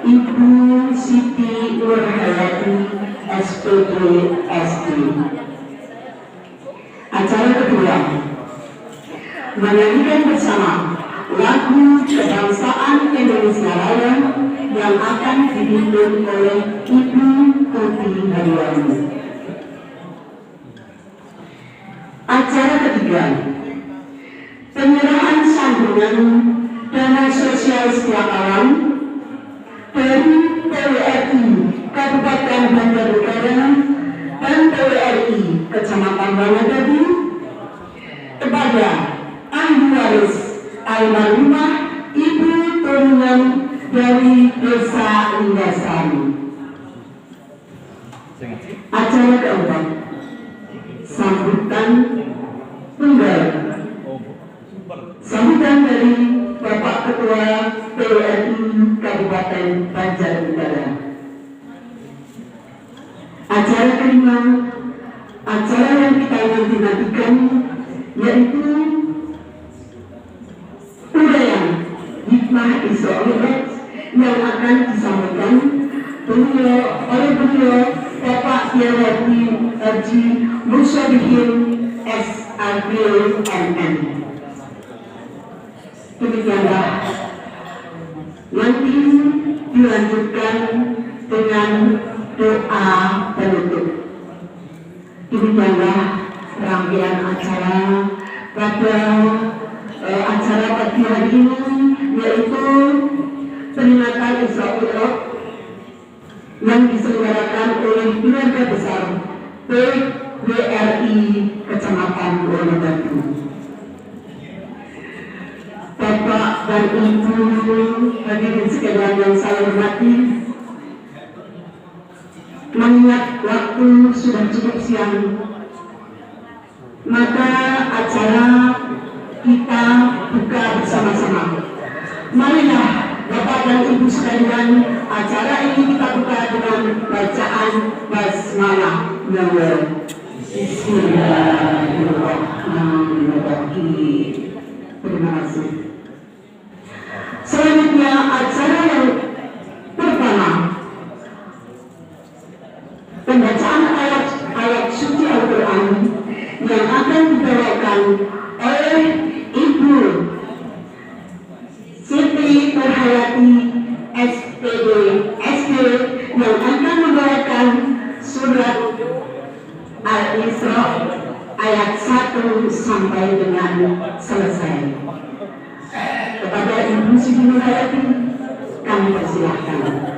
Ibu Siti Nurhayati SPD SD. Acara kedua, menyanyikan bersama lagu kebangsaan Indonesia Raya yang akan dipimpin oleh Ibu Tuti Haryani. Acara ketiga, penyerahan santunan dana sosial setiap tahun dari PWRI Kabupaten Banjarnegara dan PWRI Kecamatan Wanadadi kepada ahli waris almarhumah Ibu Turunan dari Desa Lindasari. Acara keempat, sambutan tunggal. Sambutan dari Bapak Ketua PWRI Kabupaten Banjarnegara. Acara kelima, acara yang kita nanti-nantikan, yaitu uraian hikmah Isra Mi'raj yang akan disampaikan oleh beliau Bapak Kiai Haji Musyadikin SAG MM. Demikianlah, nanti dilanjutkan dengan doa penutup. Demikianlah rangkaian acara pada acara pagi hari ini, yaitu peringatan Isra Mi'raj yang diselenggarakan oleh keluarga besar PWRI Kecamatan Wanadadi. Bapak dan Ibu hadirin sekalian yang saya hormati, mengingat waktu sudah cukup siang, maka acara kita buka bersama-sama. Marilah Bapak dan Ibu sekalian, acara ini kita buka dengan bacaan basmalah. Bismillahirrahmanirrahim. Terima kasih. Selanjutnya acara yang pertama, pembacaan ayat suci Al-Quran yang akan dibawakan oleh Ibu Siti Nurhayati SPD SD yang akan membawakan surat Al-Isra ayat 1 sampai dengan selesai. Kepada Ibu Siti Nurhayati kami persilahkan.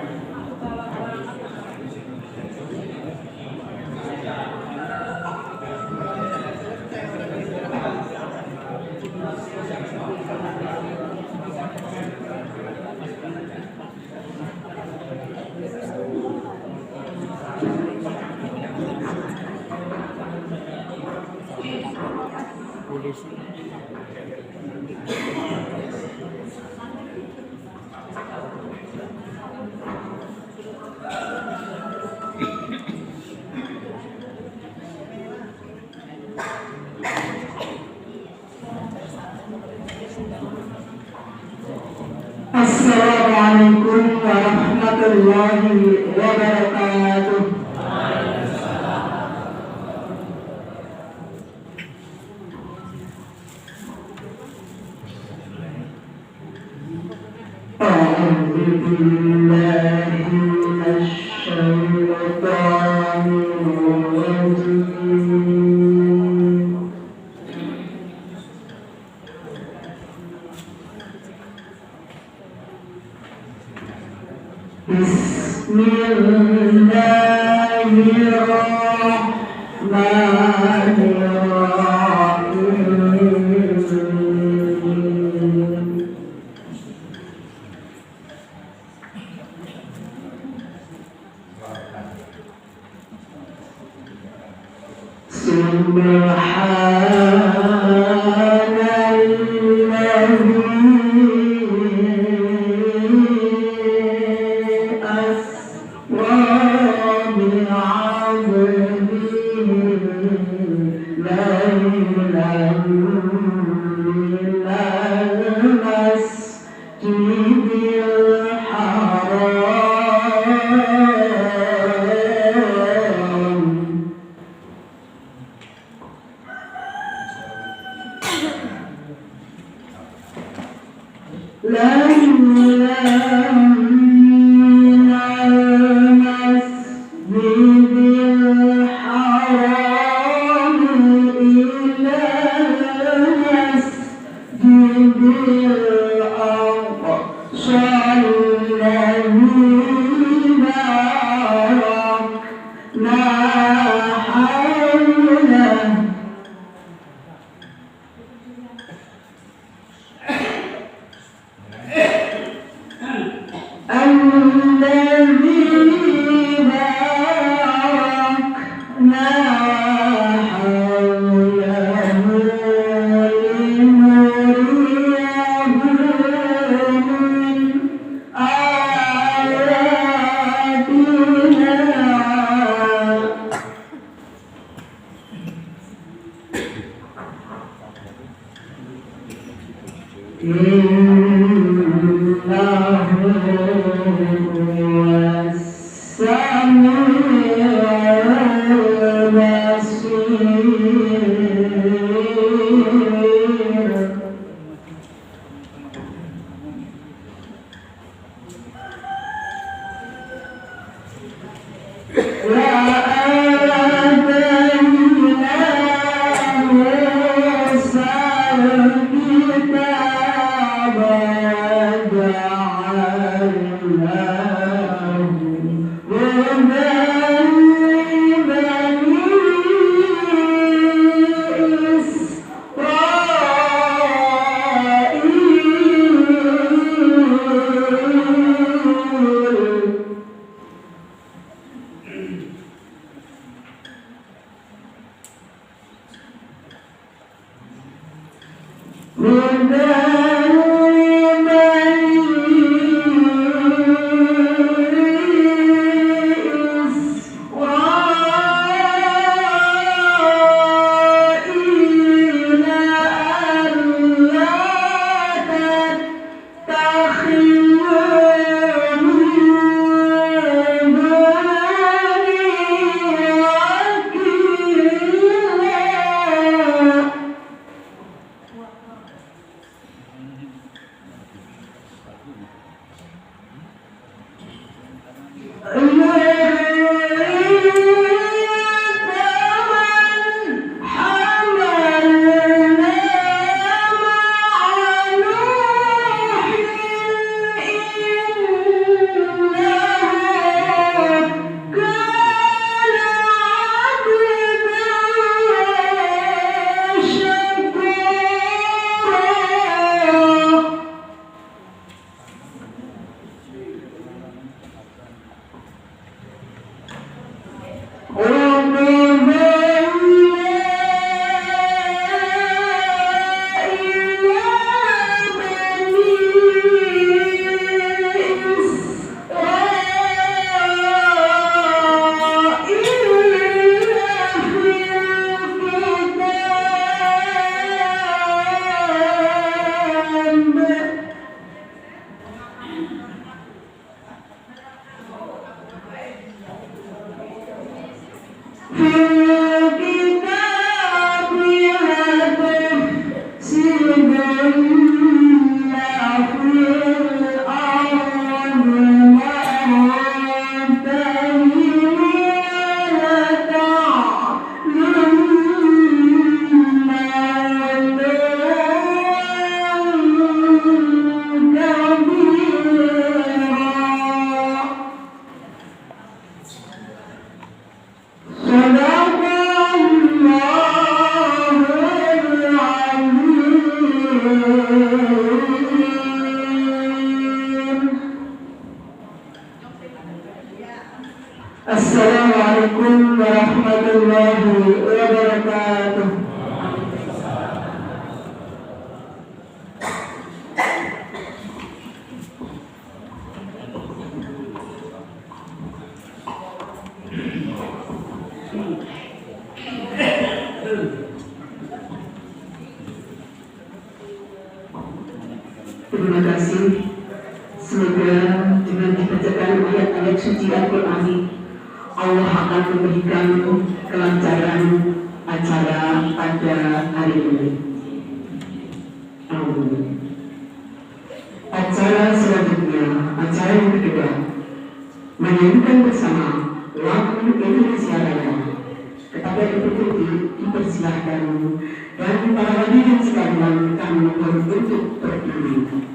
Assalamualaikum warahmatullahi wabarakatuh. المسجد الحرام Assalamualaikum warahmatullahi wabarakatuh. Terima kasih. Semoga dengan dibacakan ayat-ayat suci Al-Quran, Allah akan memberikan kelancaran acara pada hari ini. Amin. Acara selanjutnya, acara yang kedua, menyanyikan bersama lagu Indonesia Raya. Kepada Ibu Tuti dipersilahkan, dan para hadirin sekalian kami mohon untuk berdiri.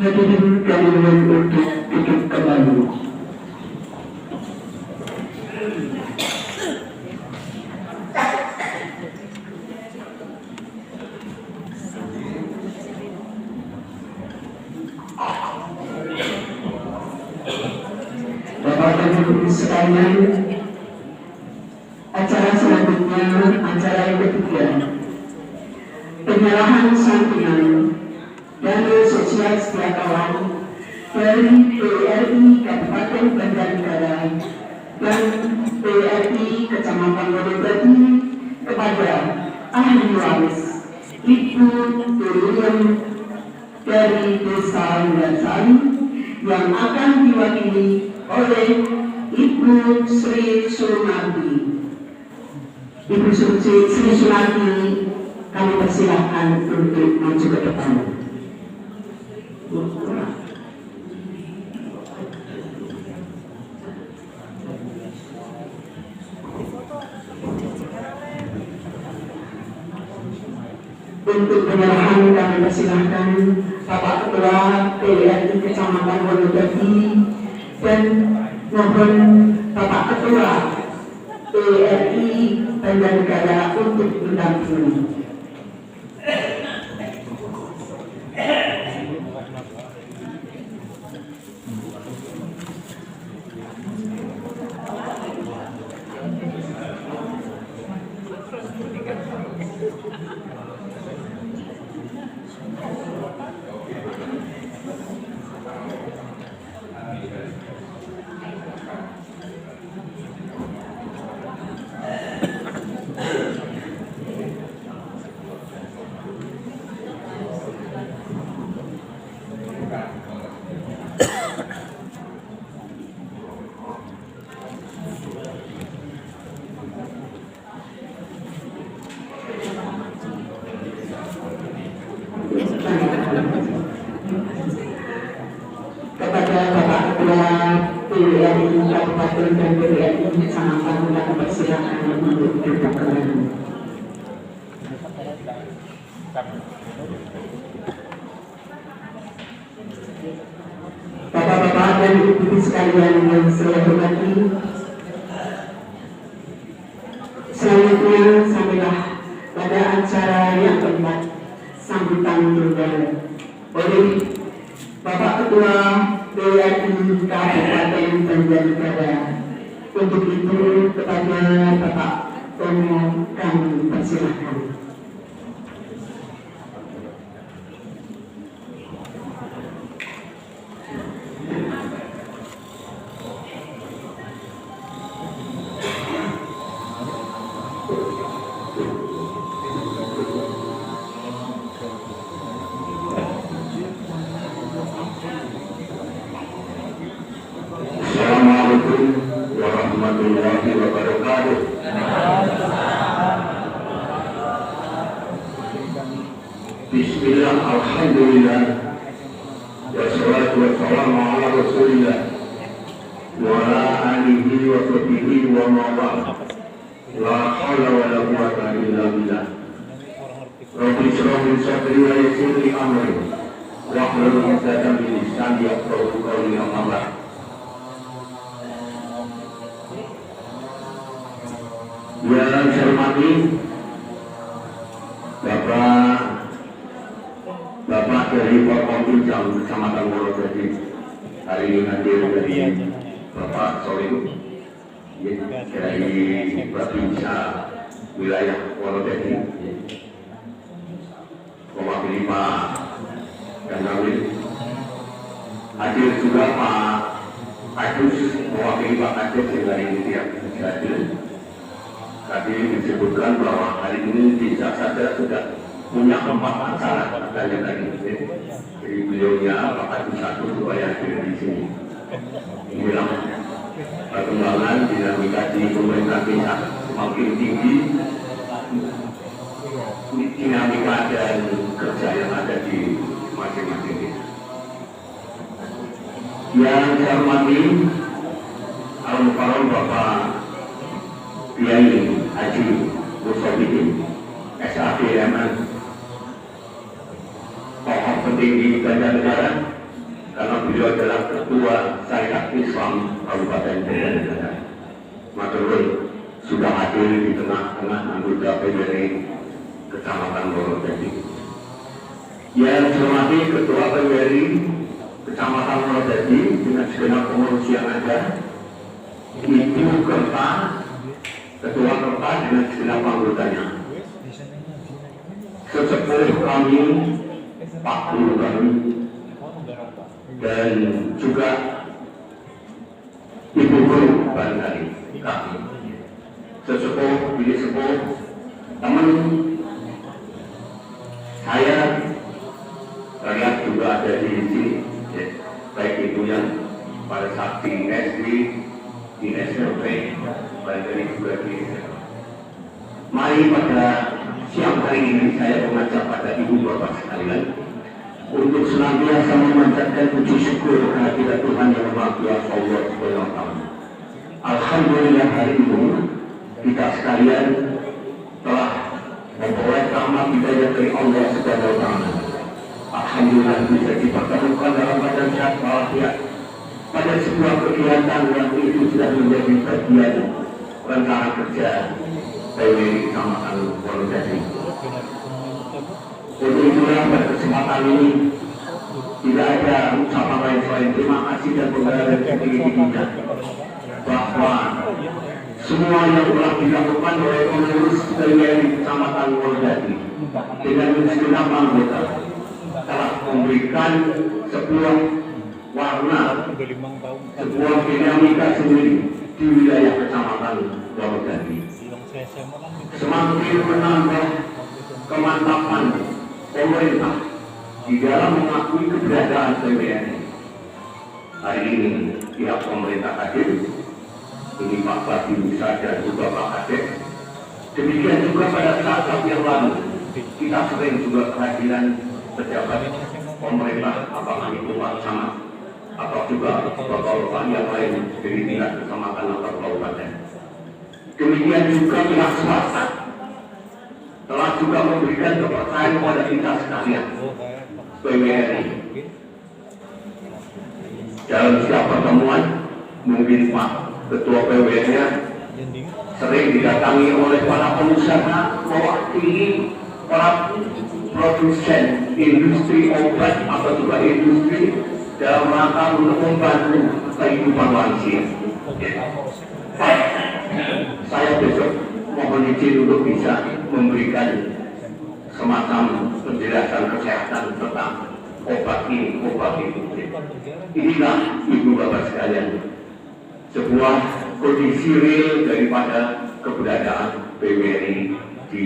Hadirin kalian untuk duduk kembali. Bapak dan Ibu sekalian, acara selanjutnya acara yang ketiga, penyerahan santunan dana sosial setiap kawan dari PRI Kabupaten Banjarnegara dan PRI Kecamatan Wonogiri kepada ahli waris Ibu Turunan dari Desa Wulansari yang akan diwakili oleh Ibu Sri Sunardi. Ibu Sri Sunardi, kami persilahkan untuk maju ke depan. Untuk penyerahan kami persilahkan Bapak Ketua PRI Kecamatan Wonogiri dan mohon Bapak Ketua PRI Banjarnegara untuk mendampingi. Kepada Bapak Ketua PRI Kabupaten dan PRI Kecamatan kami persilakan untuk duduk kembali. Bapak-bapak dan ibu-ibu sekalian yang saya hormati, selanjutnya sampailah pada acara yang keempat, sambutan tunggal oleh Bapak Ketua PRI Kabupaten Banjarnegara. Untuk itu kepada Bapak Bismillah, alhamdulillah, wassalatu wassalamu ala rasulillah wa ala alihi wa sahbihi wa mawala, la hawla wa la quwwata illa billah. Rabbi shrah li sadri wa yassir li amri wahlul 'uqdatam min lisani yafqahu qawli. Amma ba'd. Yang saya hormati Bapak dari Forkompinjam Kecamatan Wonogiri, hari ini hadir dari Bapak Solim dari Provinsi Wilayah Wonogiri, mewakili Pak Ganawil. Hadir juga Pak Kadus, mewakili Pak Kadus yang dari India hadir. Tadi disebutkan bahwa hari ini bisa saja sudah punya 4 acara katanya tadi. Jadi beliaunya Pak satu supaya hadir di sini. Inilah perkembangan dinamika di pemerintah desa semakin tinggi, dinamika dan kerja yang ada di masing-masing desa. Yang saya hormati Al-Mukarram Bapak Kiai Haji Musabihin SAPMN, tokoh penting di Banjarnegara, karena beliau adalah Ketua Syarikat Islam Kabupaten Banjarnegara. Maturun sudah hadir di tengah-tengah anggota PWRI Kecamatan Wonogiri. Yang saya hormati Ketua PWRI Kecamatan Wonogiri dengan segenap pengurus yang ada, Ibu Kerta, Ketua Kerta dengan segenap anggotanya, sesepuh kami, Pak Guru kami, dan juga Ibu Guru barangkali kami, sesepuh, bidik sepuh, teman saya, rakyat juga ada di sini, ya, baik itu yang pada saat di SD, di SMP, barangkali juga di SMA. Mari pada siang hari ini saya mengajak pada ibu bapak sekalian untuk senantiasa memanjatkan puji syukur kehadirat Tuhan yang Maha Kuasa Allah Subhanahu wa Ta'ala. Alhamdulillah hari ini kita sekalian telah memperoleh rahmat hidayah dari Allah Subhanahu wa Ta'ala. Alhamdulillah bisa dipertemukan dalam badan sehat walafiat pada sebuah kegiatan yang itu sudah menjadi bagian rencana kerja dari Kecamatan Wonogiri. Untuk itulah pada kesempatan ini tidak ada ucapan lain selain terima kasih dan penghargaan yang tinggi-tingginya bahwa semua yang telah dilakukan oleh pengurus dari Kecamatan Wonogiri dengan segenap anggota telah memberikan sebuah warna, sebuah dinamika sendiri di wilayah Kecamatan Wonogiri. Semakin menambah kemantapan pemerintah di dalam mengakui keberadaan PWRI. Hari ini pihak pemerintah hadir, ini Pak Badi Musa dan juga Pak Kadek. Demikian juga pada saat yang lalu kita sering juga kehadiran pejabat pemerintah, apakah itu Pak Camat atau juga bapak-bapak yang lain dari tingkat kecamatan atau kabupaten. Demikian juga pihak swasta telah juga memberikan kepercayaan kepada kita sekalian PWRI. Dalam setiap pertemuan, mungkin Pak Ketua PWRI-nya sering didatangi oleh para pengusaha mewakili para produsen industri obat atau juga industri dalam rangka untuk membantu kehidupan lansia. Saya besok mohon izin untuk bisa memberikan semacam penjelasan kesehatan tentang obat ini, obat itu. Inilah ibu bapak sekalian, sebuah kondisi real daripada keberadaan PWRI di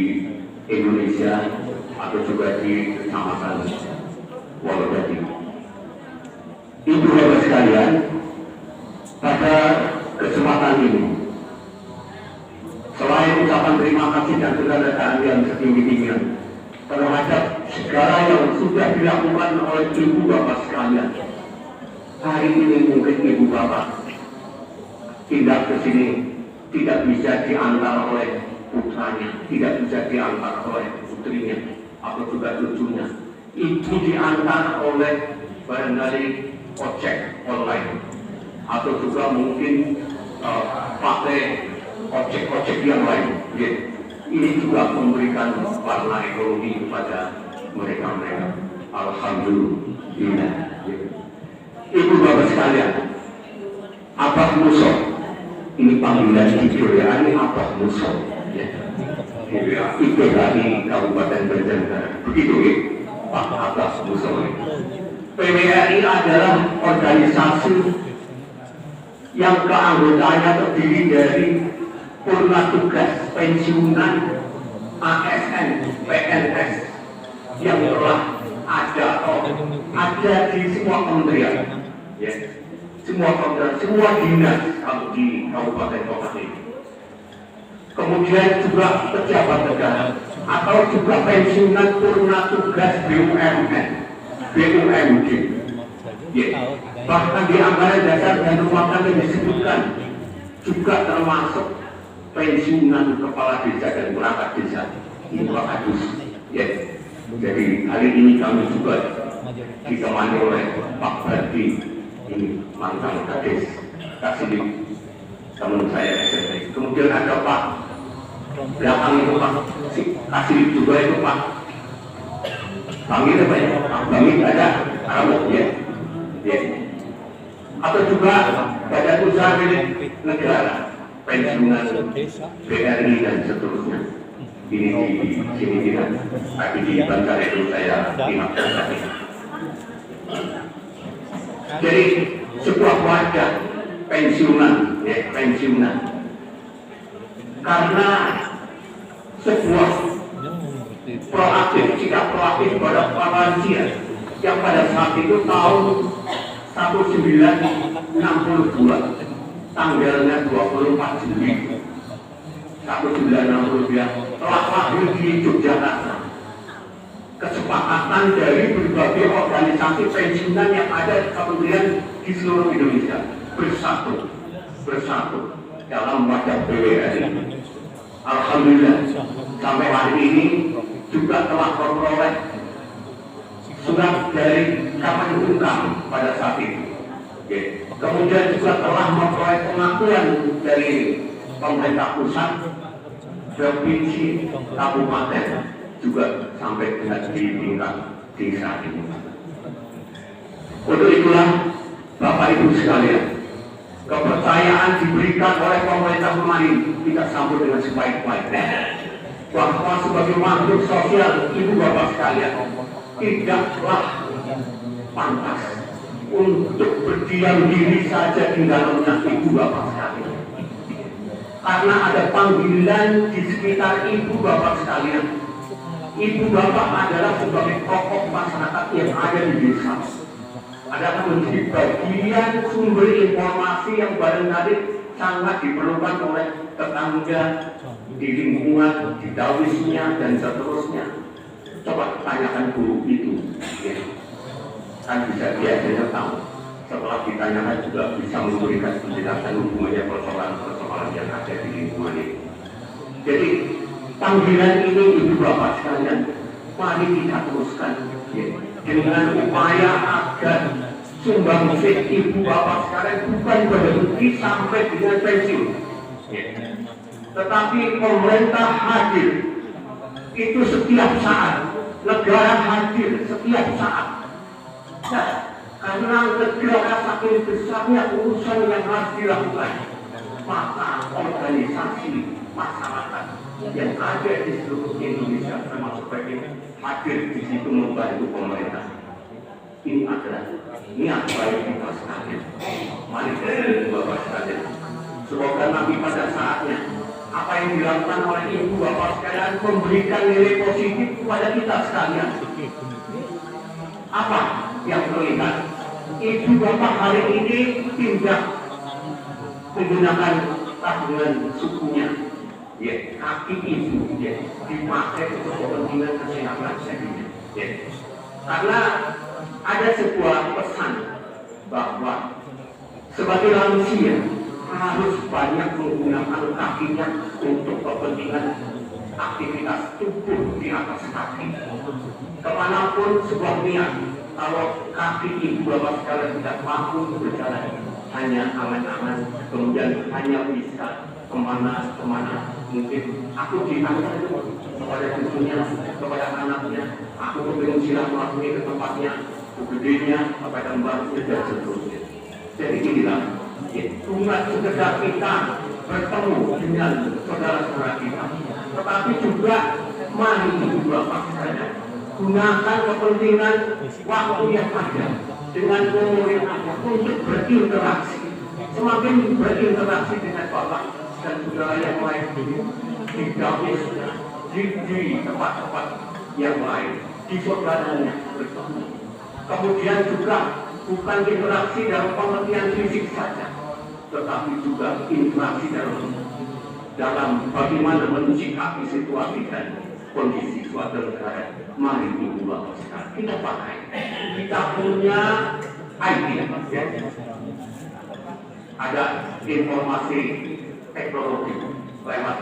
Indonesia atau juga di Kecamatan Wonogiri. Ibu bapak sekalian, pada kesempatan ini, selain ucapan terima kasih dan keberadaan yang setinggi-tingginya terhadap segala yang sudah dilakukan oleh ibu bapak sekalian. Hari ini mungkin ibu bapak tidak ke sini, tidak bisa diantar oleh putranya, tidak bisa diantar oleh putrinya atau juga cucunya. Itu diantar oleh barangkali ojek online atau juga mungkin pakai ojek-ojek yang lain. Ini juga memberikan warna ekonomi kepada mereka-mereka. Alhamdulillah. Ibu bapak sekalian, Abah Muso, ini panggilan jujur ya, ini Abah Muso. IPHI Kabupaten Banjarnegara. Begitu ya, Pak Abah Muso. PWRI adalah organisasi yang keanggotaannya terdiri dari purna tugas pensiunan ASN, PNS yang telah ada di semua kementerian, ya, semua kementerian, semua dinas di Kabupaten Kota ini. Kemudian juga pejabat negara atau juga pensiunan purna tugas BUMN, BUMD. Ya. Bahkan di anggaran dasar dan rumah tangga disebutkan juga termasuk pensiunan kepala desa dan perangkat desa. Ini Pak Agus. Ya. Jadi hari ini kami juga ditemani oleh Pak Berdi, ini mantan Kades Kasih teman saya SMP. Kemudian ada Pak belakang itu Pak Kasih juga itu Pak Bangit apa ya? Pak Bangit ada Arab ya. Ya. Atau juga badan usaha milik negara, pensiunan BRI dan seterusnya. Ini di sini tidak, tapi di Banjar itu saya ingatkan tadi. Jadi sebuah wadah pensiunan, ya, pensiunan. Karena sebuah proaktif, sikap proaktif pada para lansia yang pada saat itu tahun 1962 tanggalnya 24 Juli 1962 telah lahir di Yogyakarta kesepakatan dari berbagai organisasi pensiunan yang ada di kementerian di seluruh Indonesia bersatu dalam wadah PWRI. Alhamdulillah sampai hari ini juga telah memperoleh surat dari Kemenkumham pada saat itu. Kemudian juga telah memperoleh pengakuan dari pemerintah pusat, provinsi, kabupaten, juga sampai dengan di tingkat desa ini. Untuk itulah Bapak Ibu sekalian, kepercayaan diberikan oleh pemerintah kemarin kita sambut dengan sebaik-baiknya. Bahwa sebagai makhluk sosial Ibu Bapak sekalian tidaklah pantas untuk berdiam diri saja di dalamnya Ibu Bapak sekalian. Karena ada panggilan di sekitar Ibu Bapak sekalian. Ibu Bapak adalah sebagai tokoh masyarakat yang ada di desa. Adalah menjadi bagian sumber informasi yang barangkali sangat diperlukan oleh tetangga di lingkungan, di dawisnya dan seterusnya. Coba tanyakan guru itu, ya. Kan bisa biasanya tahu. Setelah ditanyakan juga bisa memberikan penjelasan hubungannya persoalan-persoalan yang ada di lingkungan itu. Jadi panggilan ini Ibu Bapak sekalian, mari kita teruskan, ya, dengan upaya agar sumbangsih Ibu Bapak sekalian bukan berhenti sampai dengan pensiun, ya. Tetapi pemerintah hadir itu setiap saat, negara hadir setiap saat. Nah, karena negara saking besarnya urusan yang harus dilakukan, maka organisasi masyarakat yang ada di seluruh Indonesia termasuk PKI hadir di situ membantu pemerintah. Ini adalah niat baik kita sekalian. Mari kita Bapak sekalian. Semoga nanti pada saatnya apa yang dilakukan oleh Ibu Bapak sekalian memberikan nilai positif kepada kita sekalian. Apa yang terlihat? Ibu Bapak hari ini tidak menggunakan tabungan sukunya, ya, kaki ibu, ya, dipakai untuk kepentingan kesehatan sendiri. Ya. Karena ada sebuah pesan bahwa sebagai manusia harus banyak menggunakan kakinya untuk kepentingan aktivitas tubuh di atas kaki. Kemanapun sebuah niat, kalau kaki ibu bapak sekalian tidak mampu berjalan, hanya angan-angan, kemudian hanya bisa kemana-kemana. Mungkin aku diantar kepada cucunya, kepada anaknya, aku ingin silaturahmi ke tempatnya, gedenya, kepada mbak, dan seterusnya. Jadi inilah, bukan sekedar kita bertemu dengan saudara-saudara kita, tetapi juga mari ibu bapak sekalian gunakan kepentingan waktu yang ada dengan umur yang ada untuk berinteraksi. Semakin berinteraksi dengan bapak dan saudara yang lain di dapurnya, di tempat-tempat yang lain, di saudaranya bersama. Kemudian juga bukan interaksi dalam pengertian fisik saja, tetapi juga interaksi dalam bagaimana mencikapi situasi dan kondisi suatu negara. Mari ibu bapak sekalian kita pakai. Kita punya IT, ya. Ada informasi teknologi lewat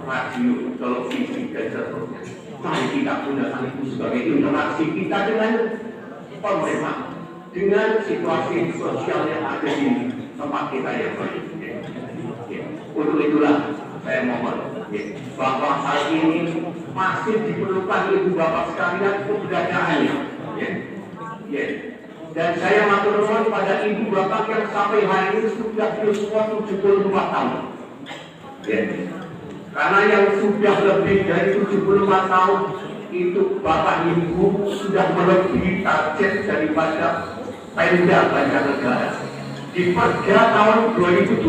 radio, televisi, dan seterusnya. Mari kita gunakan itu sebagai interaksi kita dengan pemerintah, dengan situasi sosial yang ada di tempat kita yang baik. Untuk itulah saya mohon bahwa hal ini masih diperlukan ibu bapak sekalian keberadaannya. Dan saya matur nuwun pada ibu bapak yang sampai hari ini sudah berusia 74 tahun. Karena yang sudah lebih dari 75 tahun itu bapak ibu sudah melebihi target daripada Pemda Banjarnegara. Di Perda tahun 2024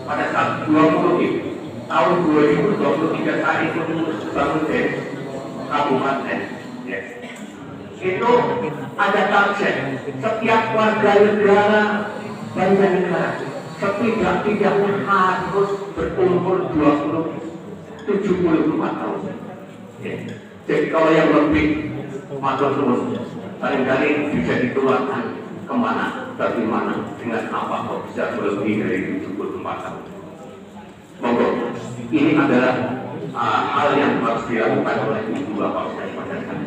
pada saat 20 tahun 2023 saya ikut bangun kabupaten. Itu ada target setiap warga negara Banjarnegara setidak-tidaknya harus berumur 75 tahun. Jadi kalau yang lebih matur nuwun barangkali bisa dikeluarkan kemana, bagaimana, dengan apa kok bisa melebihi dari 74 tahun. Monggo, ini adalah hal yang harus dilakukan oleh ibu bapak sekalian.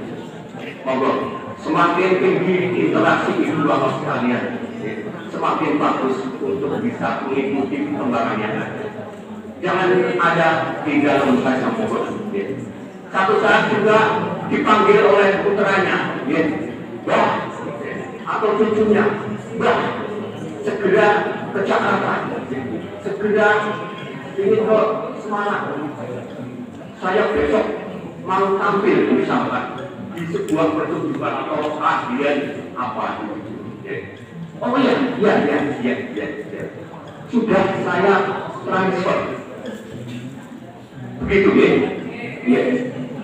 Monggo, semakin tinggi interaksi ibu bapak sekalian, semakin bagus untuk bisa mengikuti perkembangan yang ada. Jangan ada di dalam saja monggo. Satu saat juga dipanggil oleh putranya, Bah, atau cucunya, Bah, segera ke Jakarta, segera ingin ke Semarang. Saya besok mau tampil misalkan di sebuah pertunjukan atau kajian apa. Oh iya. Sudah saya transfer. Begitu ya.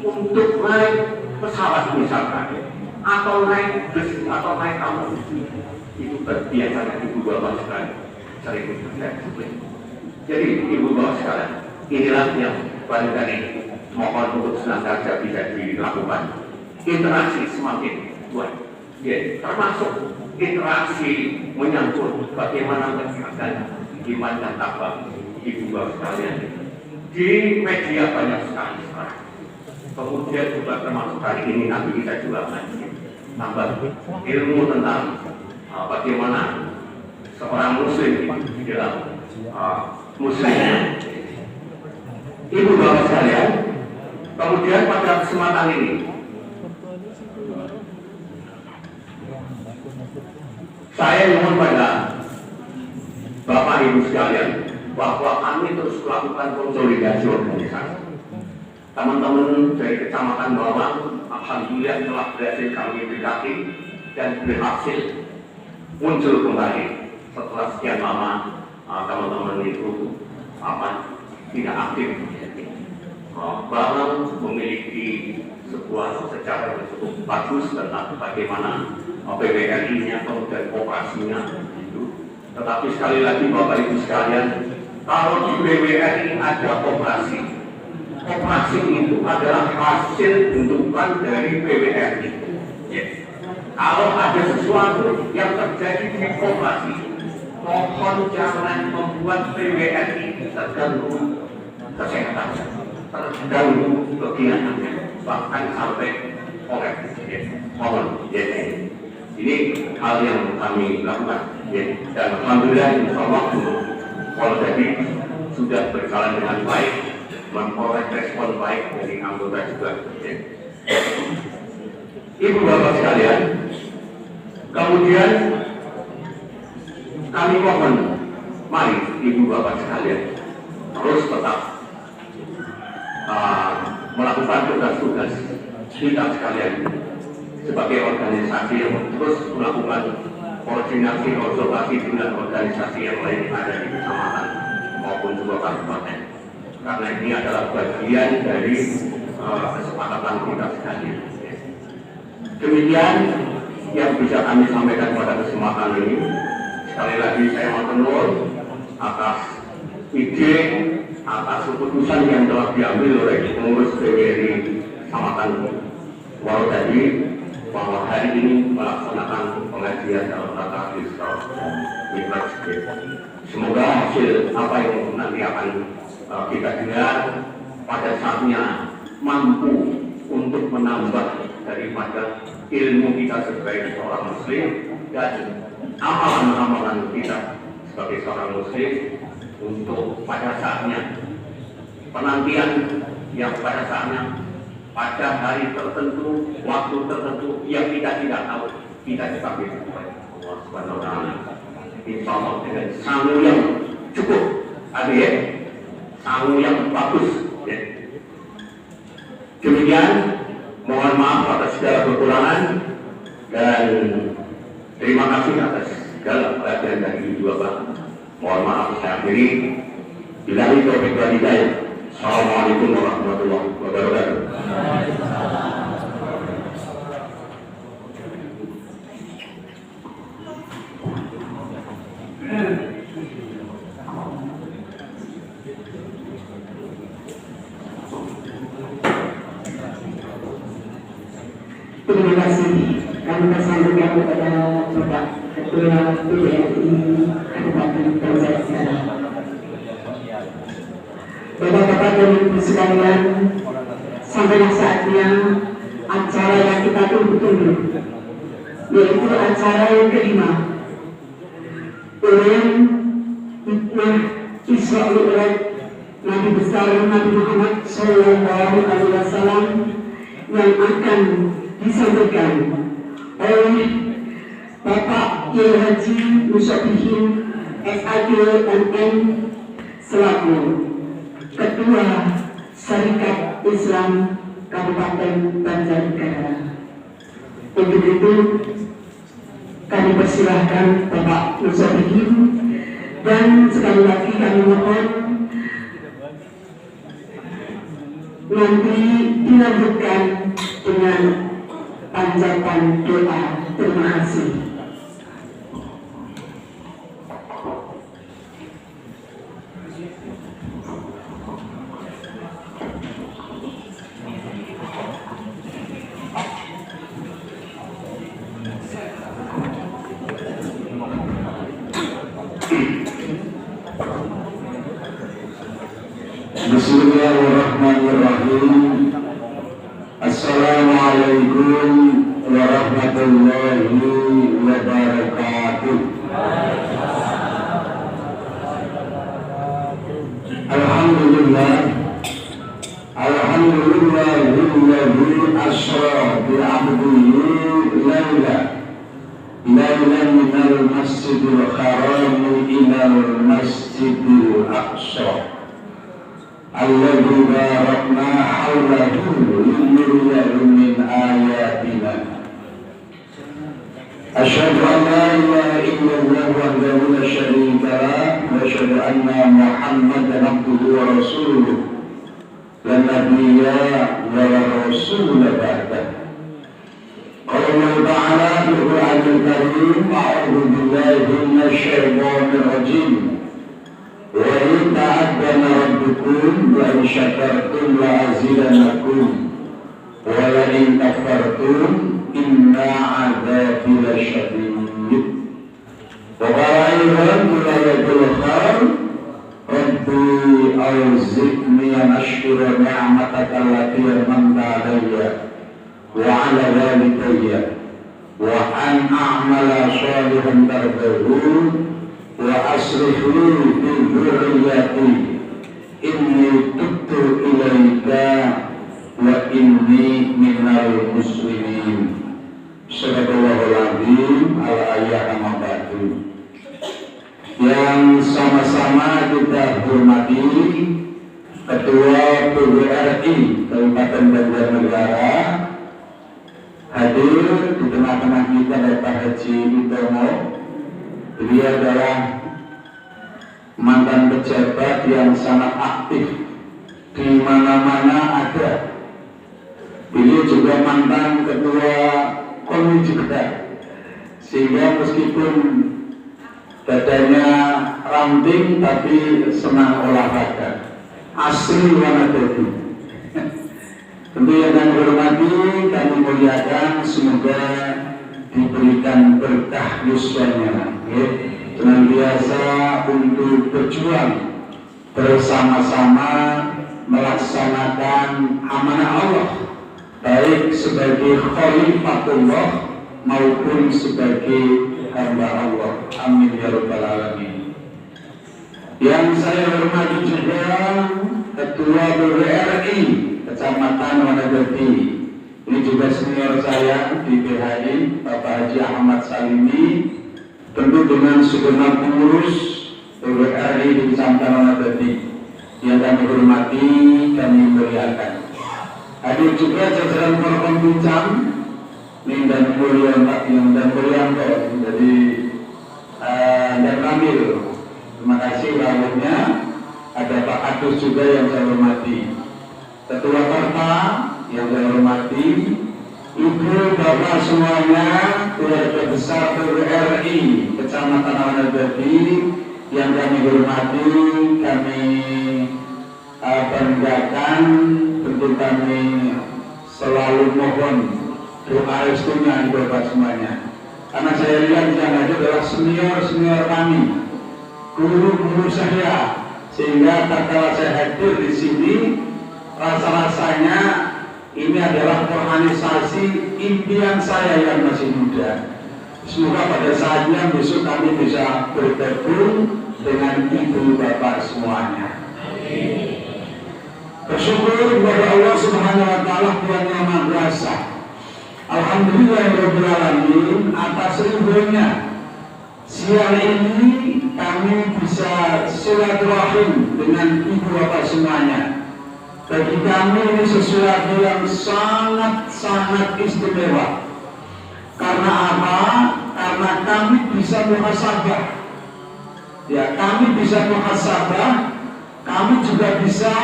Untuk naik pesawat misalkan, atau naik bus, atau naik kamu, itu biasanya ibu bapak sekalian sering berpikir. Jadi ibu bapak sekalian, inilah yang barangkali mohon untuk senantiasa bisa dilakukan. Interaksi semakin kuat, termasuk interaksi menyangkut bagaimana meningkatkan iman dan takwa ibu bapak sekalian. Di media banyak sekali sekarang. Kemudian juga termasuk hari ini nanti kita juga nambah ilmu tentang bagaimana seorang muslim di dalam muslimnya. Ibu bapak sekalian, kemudian pada kesempatan ini saya mohon pada bapak ibu sekalian bahwa kami terus melakukan konsolidasi organisasi. Teman-teman dari Kecamatan Bawang, alhamdulillah telah berhasil kami dekati dan berhasil muncul kembali setelah sekian lama teman-teman itu tidak aktif. Bawang memiliki sebuah sejarah yang cukup bagus tentang bagaimana PBRI-nya kemudian operasinya itu. Tetapi sekali lagi Bapak Ibu sekalian, kalau di PBRI ada operasi, Koperasi itu adalah hasil bentukan dari PWRI. Ya. Kalau ada sesuatu yang terjadi di koperasi, mohon jangan membuat PWRI terganggu kesehatan, terganggu kegiatannya, bahkan sampai oleh. Ya. Mohon, ya. Ini hal yang kami lakukan. Ya. Dan alhamdulillah insya Allah Polri sudah berjalan dengan baik, memperoleh respon baik dari anggota juga. Ya. Ibu bapak sekalian, kemudian kami mohon, mari ibu bapak sekalian terus tetap melakukan tugas-tugas kita sekalian sebagai organisasi yang terus melakukan koordinasi konsultasi dengan organisasi yang lain yang ada di kecamatan maupun juga kabupaten, karena ini adalah bagian dari kesepakatan kita sekalian. Demikian yang bisa kami sampaikan pada kesempatan ini. Sekali lagi saya mengenal atas ide, atas keputusan yang telah diambil oleh pengurus PWRI Kecamatan Waro tadi, bahwa hari ini melaksanakan pengajian dalam rangka Isra Mi'raj. Semoga hasil apa yang nanti akan kita dengar pada saatnya mampu untuk menambah daripada ilmu kita sebagai seorang muslim dan amalan-amalan kita sebagai seorang muslim untuk pada saatnya penantian yang pada saatnya pada hari tertentu, waktu tertentu yang kita tidak tahu, kita dipanggil oleh Allah Subhanahu wa Ta'ala. Insya Allah dengan sangu yang cukup, adik, sangu yang bagus. Ya. Demikian, mohon maaf atas segala kekurangan dan terima kasih atas segala perhatian dari ibu bapak. Mohon maaf saya akhiri. Billahi taufiq wal hidayah. Assalamualaikum warahmatullahi wabarakatuh. Terima kasih. Kami persampaikan kepada Bapak Ketua PWRI Kabupaten Banjarnegara. Bapak-bapak dan ibu sekalian, sampailah saatnya acara yang kita tunggu-tunggu, yaitu acara yang kelima, Ulang Hikmah Isra Mi'raj Nabi besar Nabi Muhammad SAW yang akan disampaikan oleh Bapak Kiai Haji Musyabihin SAG MM selaku Ketua Syarikat Islam Kabupaten Banjarnegara. Untuk itu kami persilahkan Bapak Musyabihin dan sekali lagi kami mohon nanti dilanjutkan dengan panjatan doa. Terima kasih. Bismillahirrahmanirrahim. Assalamualaikum warahmatullahi wabarakatuh. Alhamdulillah, alhamdulillahilladzi asra bi 'abdihi lailan minal masjidil haram ilal masjidil aqsa alladzi barakna hawlahu linuriyahu min ayatina. Asyhadu an la ilaha illallah wahdahu la syarika lah wa asyhadu anna Muhammadan abduhu wa rasuluh la nabiyya wa la rasula ba'dah. Qala Allah Ta'ala fil Qur'anil Karim, a'udzu billahi minasy syaithanir rajim. wa in ta'addana rabbukum la in syakartum la azidannakum wa la in kafartum inna 'adzabi lasyadid. Wa qala aydan mulayadul khair rabbi awzidni an ashkura ni'mataka allati an'amta 'alayya wa 'ala walidayya wa an a'mala shalihan tardahu wa aslih li fi dhurriyyati inni tubtu ilaika wa inni minal muslimin. Sadaqallahul azim. Al-ayat Al-Baqarah. Yang sama-sama kita hormati Ketua PGRI Kabupaten Banjarnegara, hadir di tengah-tengah kita Bapak Haji Utomo. Dia adalah mantan pejabat yang sangat aktif di mana-mana ada. Beliau juga mantan ketua komisi sehingga meskipun badannya ramping tapi senang olahraga, asli Wanadadi. Tentu yang kami hormati, kami muliakan, semoga diberikan berkah yuswanya, senantiasa untuk berjuang bersama-sama melaksanakan amanah Allah, baik sebagai Khalifatullah maupun sebagai hamba Allah. Amin ya rabbal alamin. Yang saya hormati juga Ketua BWRI Kecamatan Wanadadi, ini juga senior saya di BHI, Bapak Haji Ahmad Salimi, tentu dengan segenap pengurus BWRI di Kecamatan Wanadadi yang kami hormati, kami muliakan. Hadir juga jajaran para pembincang dan mulia Pak Yang dan Puryanto dari dan Ramil. Terima kasih rawuhnya. Ada Pak Agus juga yang saya hormati, Ketua Karta yang saya hormati, Ibu Bapak semuanya, keluarga besar PWRI Kecamatan Wanadadi yang kami hormati, kami banggakan. Tentu kami selalu mohon doa restunya di Bapak semuanya, karena saya lihat yang ada adalah senior kami, guru saya, sehingga tatkala saya hadir di sini, rasa-rasanya ini adalah organisasi impian saya yang masih muda. Semoga pada saatnya besok kami bisa bergabung dengan ibu bapak semuanya. Bersyukur kepada Allah Subhanahu wa taala Tuhan yang Maha Kuasa. Alhamdulillahirabbil alamin atas ridhonya siang ini kami bisa silaturahim dengan ibu bapak semuanya. Bagi kami ini sesuatu yang sangat istimewa. Karena apa? Karena kami bisa muhasabah. Ya, kami bisa muhasabah, kami juga bisa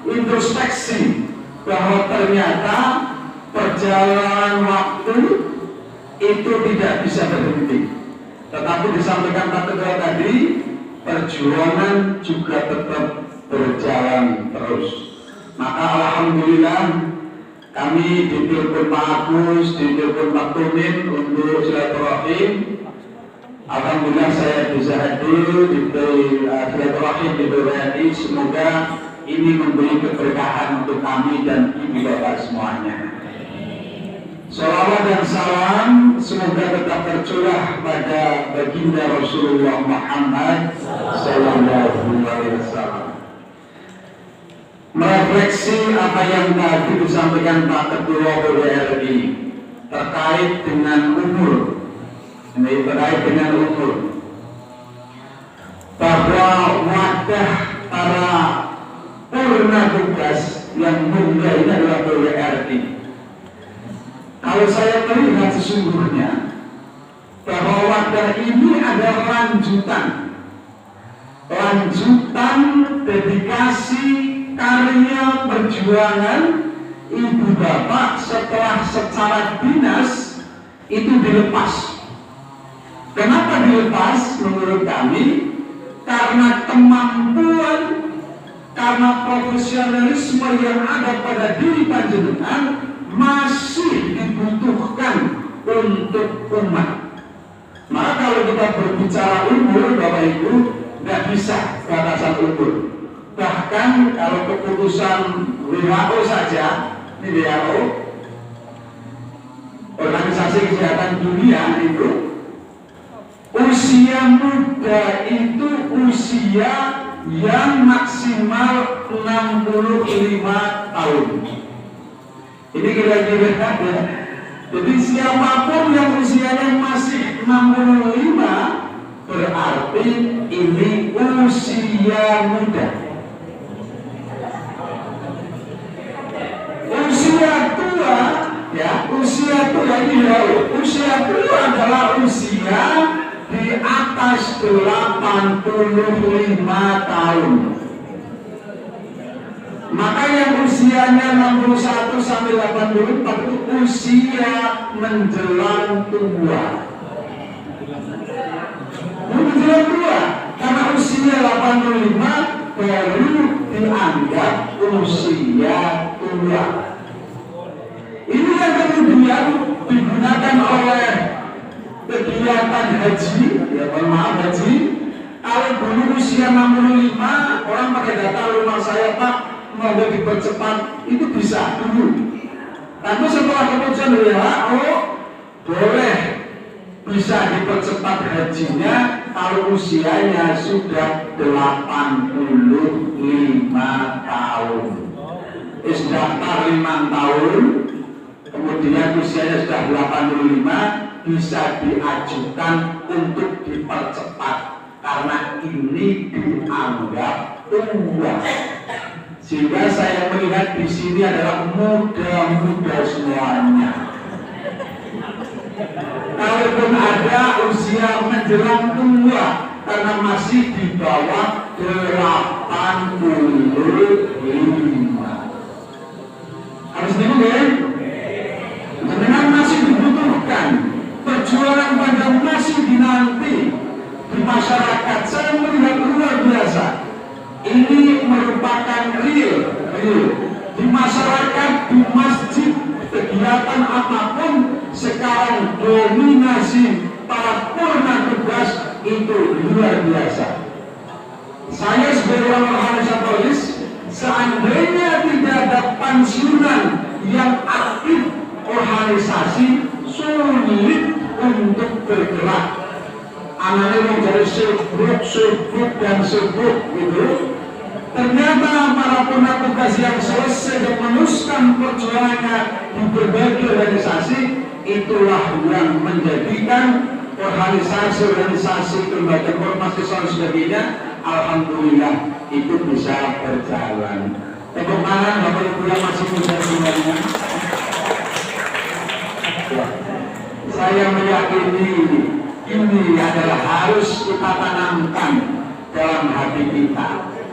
introspeksi bahwa ternyata perjalanan waktu itu tidak bisa berhenti. Tetapi disampaikan Pak Ketua tadi, perjuangan juga tetap berjalan terus. Maka alhamdulillah kami ditelepon Pak Agus, ditelepon Pak Tumin untuk silaturahim. Alhamdulillah saya bisa hadir di silaturahim di BWRI. Semoga ini memberi keberkahan untuk kami dan ibu bapak semuanya. Salawat dan salam semoga tetap tercurah pada baginda Rasulullah Muhammad sallallahu alaihi wasallam. Merefleksi apa yang tadi disampaikan Pak Ketua BWRI terkait dengan umur, bahwa wadah para purna tugas yang mulia ini adalah BWRI. Kalau saya melihat sesungguhnya bahwa wadah ini adalah lanjutan dedikasi karya perjuangan ibu bapak setelah secara dinas itu dilepas. Kenapa dilepas menurut kami? karena kemampuan, karena profesionalisme yang ada pada diri panjenengan masih dibutuhkan untuk umat. Maka kalau kita berbicara umur, Bapak Ibu, nggak bisa batasan umur. Bahkan kalau keputusan WHO saja, ini WHO, Organisasi Kesehatan Dunia itu, usia muda itu usia yang maksimal 65 tahun. Ini kira-kira ada. Jadi siapapun yang usianya masih 65 berarti ini usia muda. Usia tua, ya, usia tua ini usia tua adalah usia di atas 85 tahun. Maka yang usianya 61 sampai 84 itu usia menjelang tua. Menjelang tua, karena usia 85 baru dianggap usia tua. Ini yang kemudian digunakan oleh kegiatan haji, ya maaf haji. Kalau dulu usia 65, orang pakai data rumah saya, Pak, mau dipercepat, itu bisa dulu. Tapi setelah keputusan WHO, boleh bisa dipercepat hajinya kalau usianya sudah 85 tahun. Daftar 5 tahun, kemudian usianya sudah 85, bisa diajukan untuk dipercepat karena ini dianggap tua. Sehingga saya melihat di sini adalah muda-muda semuanya. Kalaupun ada usia menjelang tua karena masih di bawah 85. Harus dibuka. Dengan masih dibutuhkan perjuangan pada masih dinanti di masyarakat. Saya melihat luar biasa. Ini merupakan real di masyarakat, di masjid, kegiatan apapun sekarang dominasi para purna tugas itu luar biasa. Saya sebagai orang organisatoris, seandainya tidak ada pensiunan yang aktif organisasi, sulit untuk bergerak. Anaknya mau jadi sibuk dan sibuk gitu. Ternyata para petugas yang selesai dan meneruskan perjuangannya di berbagai organisasi, itulah yang menjadikan organisasi lembaga informasi dan sebagainya, alhamdulillah itu bisa berjalan. Tepuk tangan Bapak Ibu yang masih muda semuanya. Saya meyakini ini adalah harus kita tanamkan dalam hati kita.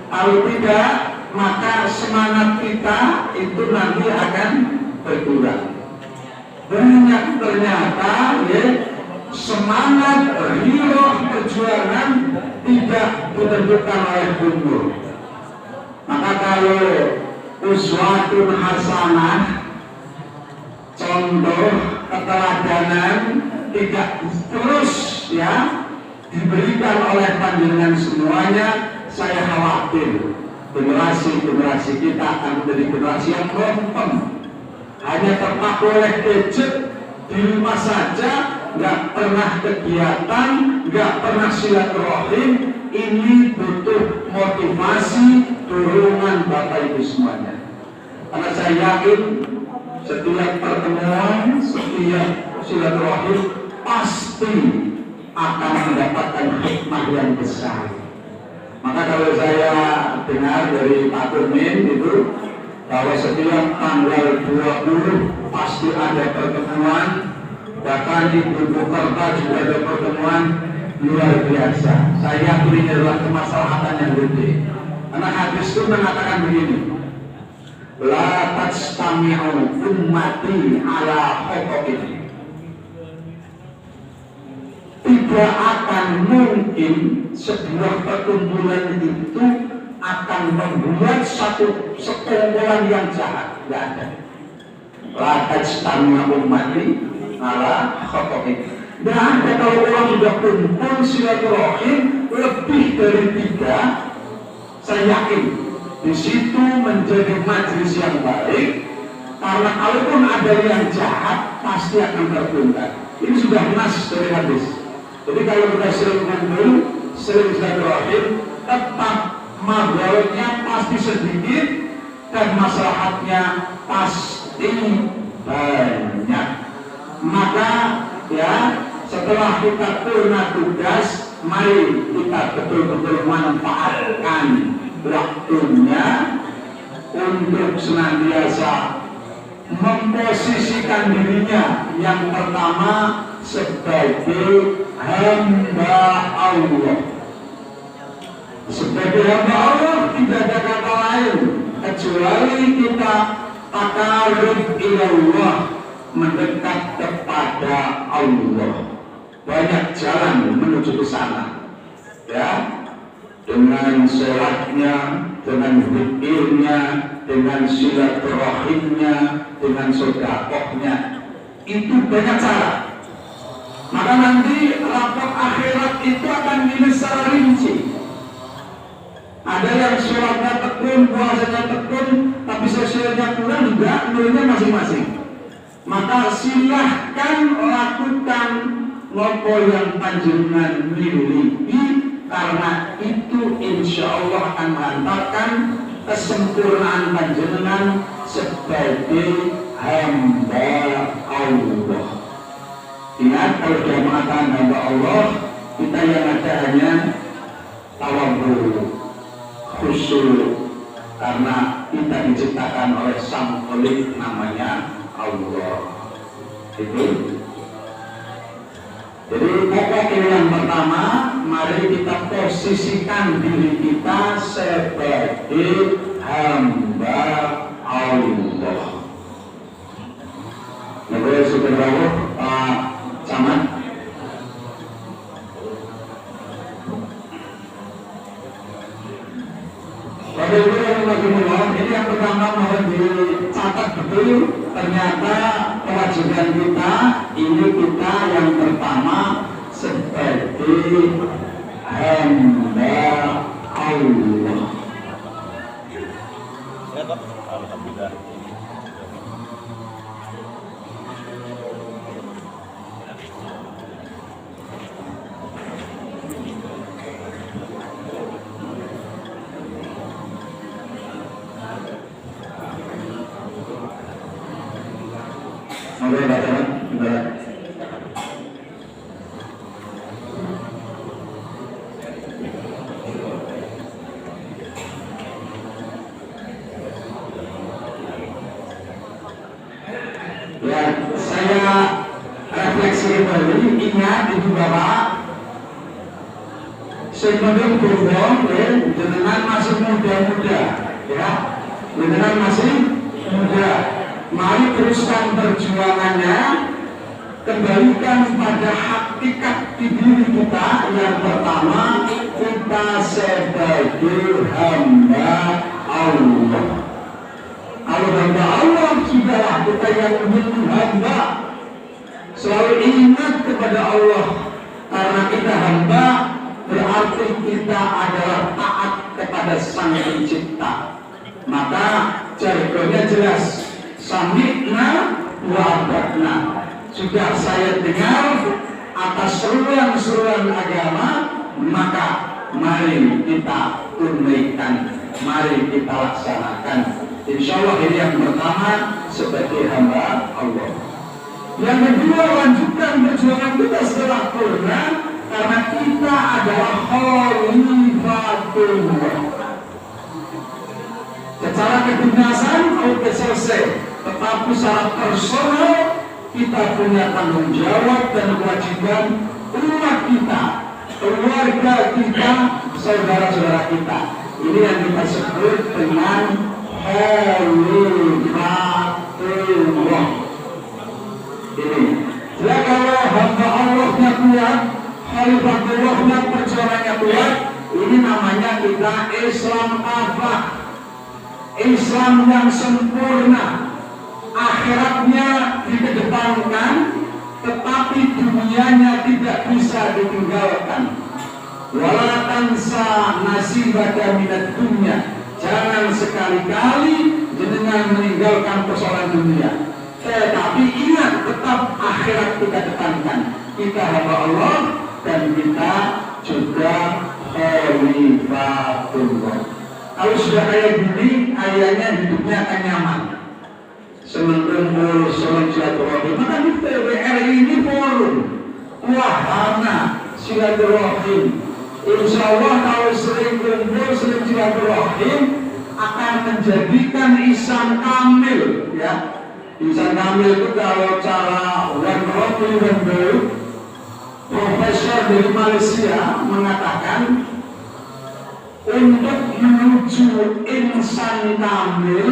Kalau tidak, maka semangat kita itu nanti akan berkurang. Banyak ternyata ya, semangat riuh perjuangan tidak ditentukan oleh umur. Maka kalau uswatun hasanah, contoh keteladanan tidak terus ya diberikan oleh panjenengan semuanya, saya khawatir generasi kita akan menjadi generasi yang melompong, hanya terpaku oleh gadget, di rumah saja, nggak pernah kegiatan, nggak pernah silaturahim. Ini butuh motivasi, dorongan Bapak Ibu semuanya. Karena saya yakin setiap pertemuan, setiap silaturahim pasti akan mendapatkan hikmah yang besar. Maka kalau saya dengar dari Pak Turmin itu bahwa setiap tanggal 20 pasti ada pertemuan, bahkan di Purwokerto juga ada pertemuan luar biasa. Saya yakin ini adalah kemaslahatan yang gede. Karena hadis itu mengatakan begini, la tajtami'u ummati ala khotokin. Tidak tidak akan mungkin sebuah perkumpulan itu akan membuat satu sekumpulan yang jahat. Tidak ada. La tajtami'u ummati ala khata'in. Tidak ada. Kalau orang sudah kumpul silaturahim lebih dari 3, saya yakin di situ menjadi majelis yang baik. Karena kalaupun ada yang jahat pasti akan terbongkar. Ini sudah nas dari hadis. Jadi kalau kita sering kumpul, sering silaturahim, tetap madarotnya pasti sedikit dan maslahatnya pasti banyak. Maka ya setelah kita purna tugas, mari kita betul-betul manfaatkan waktunya untuk senantiasa memposisikan dirinya yang pertama sebagai hamba Allah. Sebagai hamba Allah tidak ada kata lain kecuali kita taqarrub ilallah, mendekat kepada Allah. Banyak jalan menuju ke sana, ya, dengan sholatnya, dengan zikirnya, dengan silaturahimnya, dengan sedekahnya, itu banyak cara. Maka nanti rapor akhirat itu akan dinilai secara rinci. Ada yang sholatnya tekun, puasanya tekun, tapi sosialnya kurang, juga nilainya masing-masing. Maka silahkan lakukan ngopo yang panjenengan miliki, karena itu insya Allah akan mengantarkan kesempurnaan panjenengan sebagai hamba Allah. Ingat, kalau dia mengatakan hamba Allah, kita yang ada hanya tawadhu, khusyuk, karena kita diciptakan oleh Sang Khalik namanya Allah. Itu. Jadi pokok yang pertama, mari kita posisikan diri kita sebagai hamba Allah. Nabi Subhanahu Pak Camat. Bapak Ibu yang berkenan, ini yang pertama mohon dicatat betul. Ternyata kewajiban kita ini, kita yang pertama sebagai hamba Allah. Alhamdulillah. Sampai bacaan sudah. Ya, saya refleksi kembali. Ingat ibu bapak, sebelum bohong, jenengan masih muda-muda, ya, jenengan masih muda. Mari teruskan perjuangannya, kembalikan pada hakikat di diri kita. Yang pertama, kita sebagai hamba Allah. Kalau hamba Allah, sudahlah kita yang menjadi hamba. Selalu ingat kepada Allah, karena kita hamba berarti kita adalah taat kepada Sang Pencipta. Maka jargonnya jelas, sami'na wa ata'na. Sudah saya dengar atas seruan-seruan agama, maka mari kita tunaikan, mari kita laksanakan. Insya Allah ini yang pertama sebagai hamba Allah. Yang kedua, lanjutkan perjuangan kita setelah purna, karena kita adalah khalifatullah. Secara kedinasan oke selesai, tetapi secara personal kita punya tanggung jawab dan kewajiban umat kita, keluarga kita, saudara-saudara kita. Ini yang kita sebut dengan khalifatullah. Ini. Jadi kalau hamba Allahnya kuat, kita Islam kafah, Islam yang sempurna, akhiratnya dikedepankan, tetapi dunianya tidak bisa ditinggalkan. Wala tansa nasibaka minad dunya, jangan sekali-kali jenengan meninggalkan persoalan dunia, tetapi ingat tetap akhirat kita depankan. Kita hamba Allah dan kita juga khalifatullah. Kalau sudah kayak gini, ayahnya hidupnya akan nyaman. Sementara salam silaturahim, maka di TWR ini forum wahana silaturahim. Insya Allah kalau sering kumpul, sering silaturahim akan menjadikan insan kamil, ya. Insan kamil itu kalau cara profesor dari Malaysia mengatakan untuk menuju insan kamil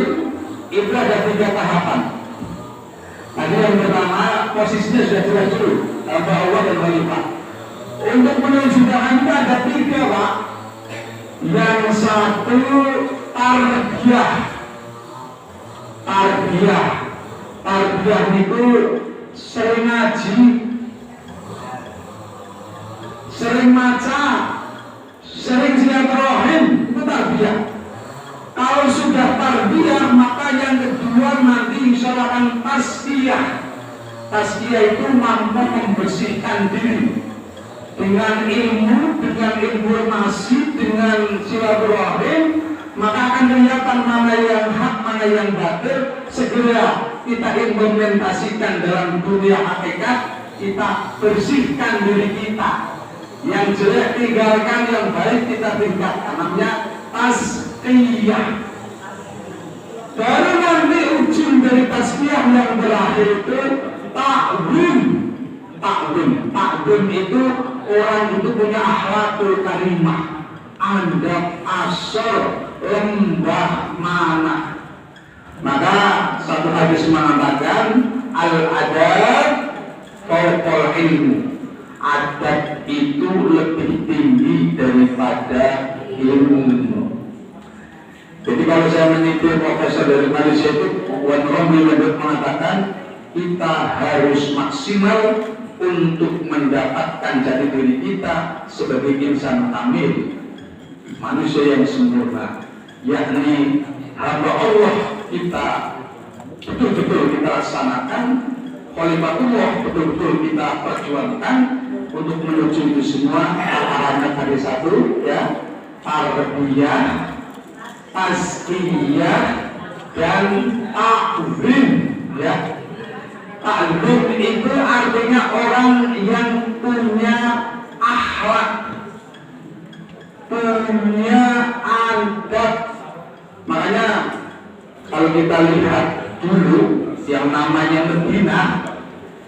itu ada 3 tahapan. Tadi yang pertama posisinya sudah jelas dulu, hamba Allah dan khalifah. Untuk menuju tahap itu ada 3, Pak. Yang satu tarbiyah. Tarbiyah itu sering ngaji, sering maca, sering silaturahim, itu tarbiyah. Kalau sudah tarbiyah, maka yang kedua nanti insya Allah akan tazkiyah. Tazkiyah itu mampu membersihkan diri dengan ilmu, dengan informasi, dengan silaturahim, maka akan kelihatan mana yang hak, mana yang batil. Segera kita implementasikan dalam dunia hakikat, kita bersihkan diri kita. Yang jelek tinggalkan, yang baik kita tinggalkan. Namanya tazkiyah. Baru nanti ujung dari tazkiyah yang berakhir itu ta'zim. Ta'zim itu orang itu punya akhlakul karimah, adab asor, lembah mana. Maka satu hadis mengatakan al-adab fawqal ilmu. Adab itu lebih tinggi daripada ilmu. Jadi kalau saya menitip profesor dari Malaysia itu, Wan Romli mengatakan kita harus maksimal untuk mendapatkan jati diri kita sebagai insan kamil, manusia yang sempurna, yakni hamba Allah. Kita betul-betul kita laksanakan, khalifatullah betul-betul kita perjuangkan untuk menuju itu semua. Arahannya tadi satu, ya, tarbiyah, tazkiyah, dan ta'zim, ya. Ta'zim itu artinya orang yang punya akhlak, punya adab. Makanya kalau kita lihat dulu yang namanya Medina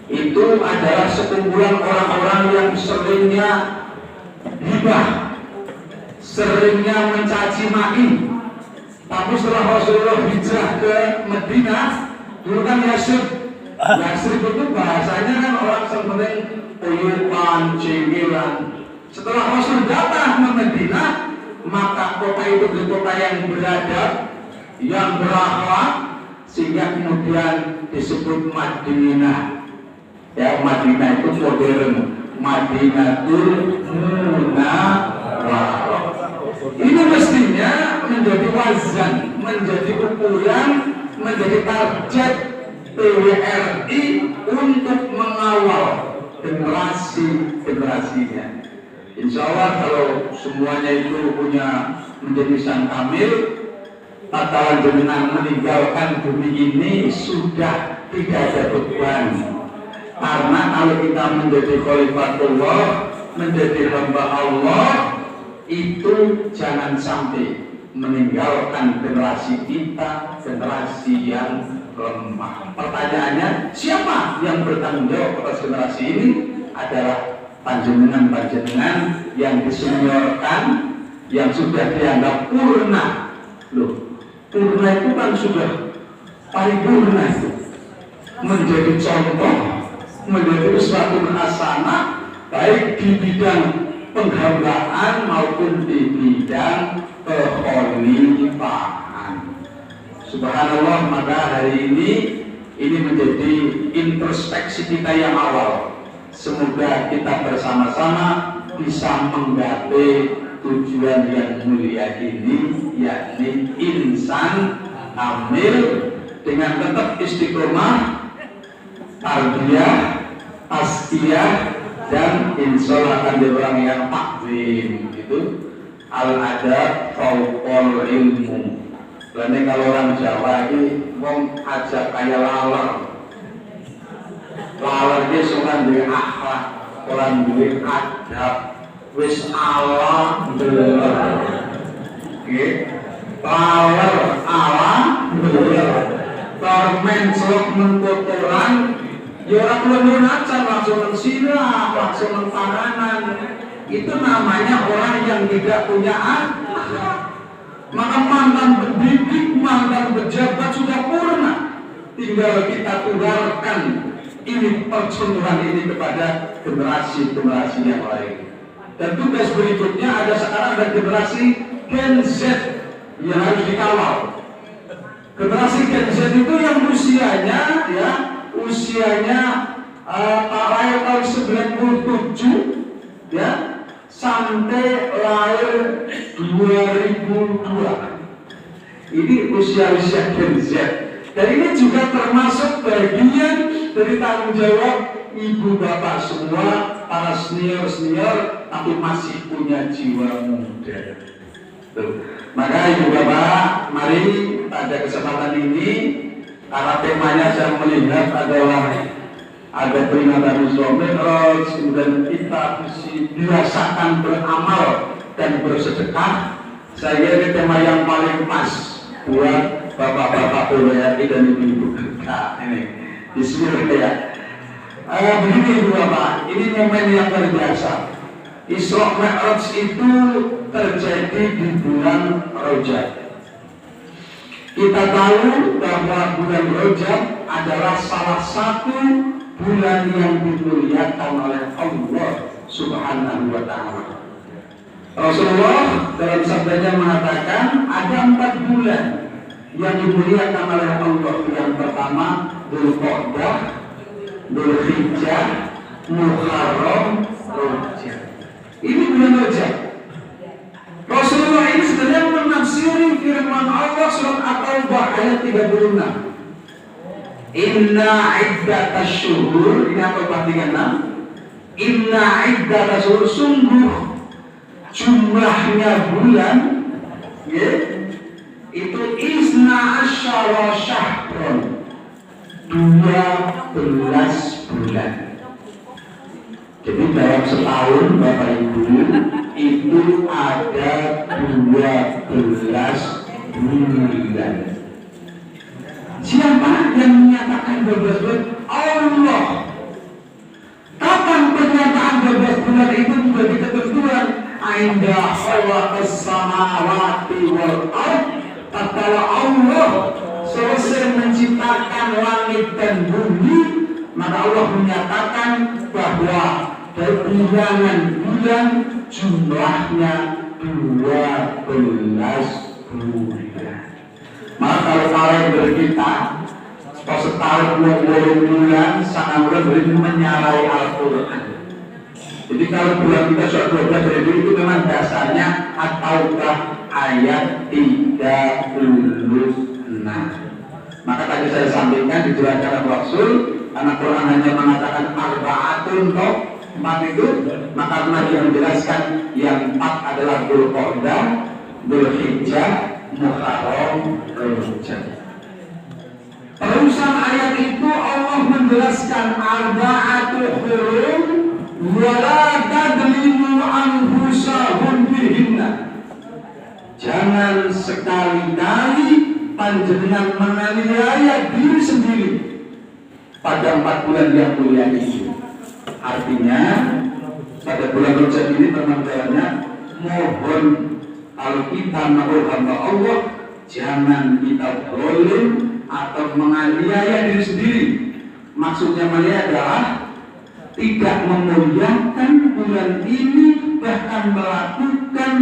itu adalah sekumpulan orang-orang yang seringnya hibah, seringnya mencaci maki. Tapi setelah Rasulullah hijrah ke Medina, dulu kan Yasrib itu bahasanya kan orang seperti uyupan, cenggelan. Setelah Rasul datang ke Medina, maka kota itu menjadi kota yang beradab, yang berakhlak, sehingga kemudian disebut Madinah. Ya, Madinah itu modern, Madinatul Munawwarah. Ini mestinya menjadi wazan, menjadi ukuran, menjadi target PWRI untuk mengawal generasi-generasinya. Insya Allah kalau semuanya itu punya menjadi sang kamil, tatkala jenengan meninggalkan bumi ini sudah tidak ada beban. Karena kalau kita menjadi khalifatullah, menjadi hamba Allah, itu jangan sampai meninggalkan generasi kita, generasi yang lemah. Pertanyaannya, siapa yang bertanggung jawab atas generasi ini? Adalah panjenengan-panjenengan yang diseniorkan, yang sudah dianggap purna. Loh, purna itu kan sudah paripurna itu. Menjadi contoh, menjadi uswatun hasanah, baik di bidang penghambaan maupun di bidang kekhalifan. Subhanallah, maka hari ini menjadi introspeksi kita yang awal. Semoga kita bersama-sama bisa menggapai tujuan yang mulia ini, yakni insan kamil dengan tetap istiqomah, tarbiyah, tazkiyah, dan insya Allah akan jadi orang yang takzim. Itu al-adab fauqal ilmu. Karena kalau orang Jawa ini wong aja kayak laler. Laler dia suka duwe akhlak, orang duwe adab, wis ala beler. Nggih. Laler ala beler. Tormen selok menkotoran, ya ora perlu nacar langsung sirah, langsung panganan. Itu namanya orang yang tidak punya akhlak. Maka mantan pendidik, mantan pejabat sudah purna. Tinggal kita tularkan ini percontohan ini kepada generasi-generasi yang lain. Dan tugas berikutnya sekarang ada generasi Gen Z yang harus dikawal. Generasi Gen Z itu yang usianya lahir tahun 97 sampai lahir 2002. Ini usia-usia Gen Z. Dan ini juga termasuk bagian dari tanggung jawab ibu bapak semua, para senior tapi masih punya jiwa muda. Tuh. Maka ibu bapak, mari pada kesempatan ini, karena temanya saya melihat adalah ada peringatan Isra Mi'raj, kemudian kita biasakan beramal dan bersedekah. Saya kira tema yang paling pas buat bapak-bapak PWRI dan ibu-ibu kita ini. Bismillah ya. Begini ibu bapak, ini momen yang luar biasa. Isra Mi'raj itu terjadi di bulan Rajab. Kita tahu bahwa bulan Rajab adalah salah satu bulan yang dimuliakan oleh Allah Subhanahu wa ta'ala. Rasulullah dalam sabdanya mengatakan ada 4 bulan yang dimuliakan oleh Allah. Yang pertama Dzulqa'dah, Dzulhijjah, Muharram, Rajab. Ini bulan Rajab. Rasulullah ini sebenarnya menafsiri firman Allah surat At-Taubah ayat 36. Inna iddatash syuhur, ini apa perhatikan? Inna iddatash syuhur, sungguh jumlahnya bulan itu isna asyara syahron, 12 bulan. Jadi dalam setahun Bapak Ibu itu ada 12 bulan. Siapa yang menyatakan 12 bulan? Allah. Kapan pernyataan 12 bulan itu menjadi ketentuan? Inda khalaqas samawati wal ardh. Tatkala Allah selesai menciptakan langit dan bumi, maka Allah menyatakan bahwa dari bilangan bulan jumlahnya 12 bulan. Maka kalau kalian berkita setahun 20 bulan, sangat boleh menyalahi Al-Quran. Jadi kalau bulan kita sudah 12 dari dulu itu memang dasarnya At-Taubah ayat 36. Maka tadi saya sampaikan dijelaskan oleh Rasul, karena Quran hanya mengatakan arba'atun toh 4 itu, maka Nabi yang menjelaskan yang 4 adalah Dzulqa'dah, Dzulhijjah, Muharram, Rajab. Terusan ayat itu Allah menjelaskan arba'atul hurum wala tadlimu anfusahum bihinna. Jangan sekali-kali panjenengan menganiaya diri sendiri pada 4 bulan yang mulia ini. Artinya pada bulan Rajab ini teman-temannya mohon kalau kita mau hamba Allah, jangan kita zalim atau menganiaya diri sendiri. Maksudnya menganiaya adalah tidak memuliakan bulan ini, bahkan melakukan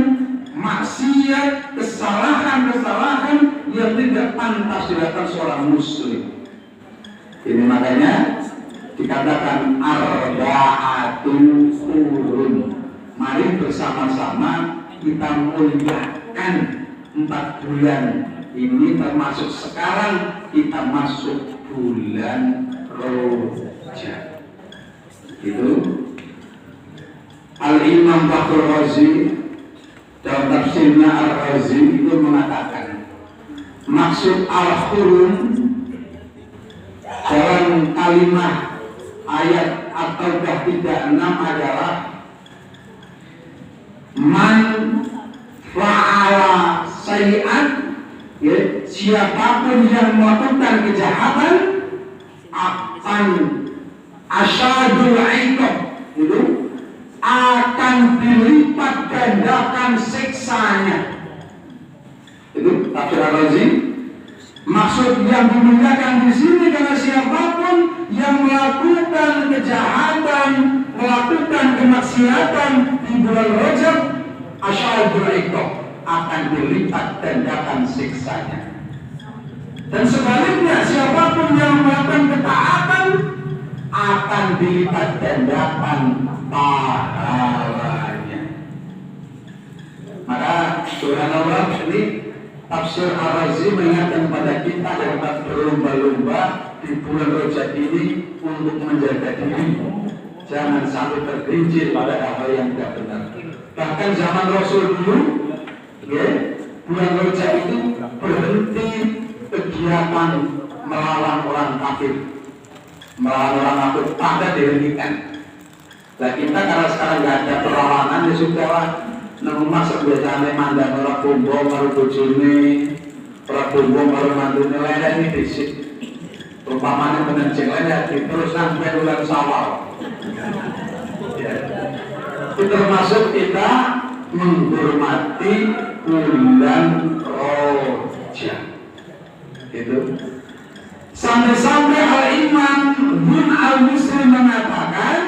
maksiat, kesalahan-kesalahan yang tidak pantas dilakukan seorang muslim. Ini makanya dikatakan arba'atun qurun. Mari bersama-sama kita muliakan 4 bulan ini, termasuk sekarang kita masuk bulan Rajab. Itu Al-Imam Fakhrul Razi dalam tafsirnya Al-Razi itu mengatakan maksud al-qurun dalam kalimat ayat At-Taubah 36 adalah man fa'ala sayi'at, ya, siapapun yang melakukan kejahatan akan asyadul iqab, itu akan dilipat gandakan siksanya. Itu tafsir Al-Razi. Maksud yang dimuliakan di sini karena siapapun yang melakukan kejahatan, melakukan kemaksiatan di bulan Rajab, asyadul iqab, akan dilipat gandakan siksanya. Dan sebaliknya, siapapun yang melakukan ketaatan akan dilipat gandakan pahalanya. Maka subhanallah, ini tafsir Ar-Razi mengingatkan kepada kita dapat berlomba-lomba di bulan Rajab ini untuk menjaga diri, jangan sampai tergelincir pada hal yang tidak benar. Bahkan zaman Rasul dulu, ya, bulan Rajab itu berhenti kegiatan melawan orang kafir, melawan orang kafir pada dihentikan. Nah kita karena sekarang nggak ada perlawanan, ya sudah lah. Nang masuk biasanya mandang orang bumbong, orang bojone, orang bumbong, orang mantunya lain ini disik. Umpamanya menenceng lain, terus sampai bulan Syawal. Ya. Itu termasuk kita menghormati bulan Rajab. Itu. Sampai-sampai Al-Imam Ibnu Al-Muslim mengatakan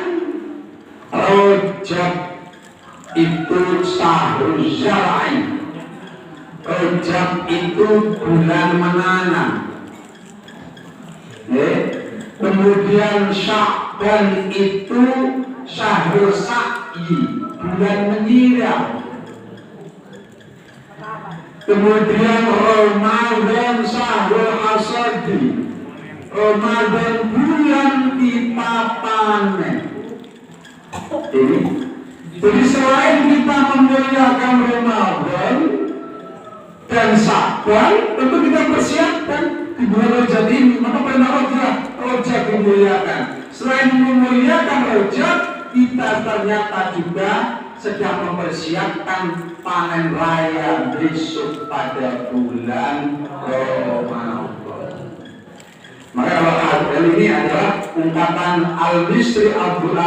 Rajab itu syahrul syar'i. Rajab itu bulan menanam. Kemudian Sya'ban itu syahrul sa'i, bulan menyiram. Kemudian Ramadan syahrul hasadi, Ramadan bulan kita panen. Ini jadi selain kita memuliakan Ramadan dan Sya'ban, tentu kita persiapkan di bulan Rajab ini. Maka pada Rajab dimuliakan. Selain memuliakan Rajab, kita ternyata juga sedang mempersiapkan panen raya besok pada bulan Ramadan. Maka kalau ini adalah ungkapan Al-Misri Abdul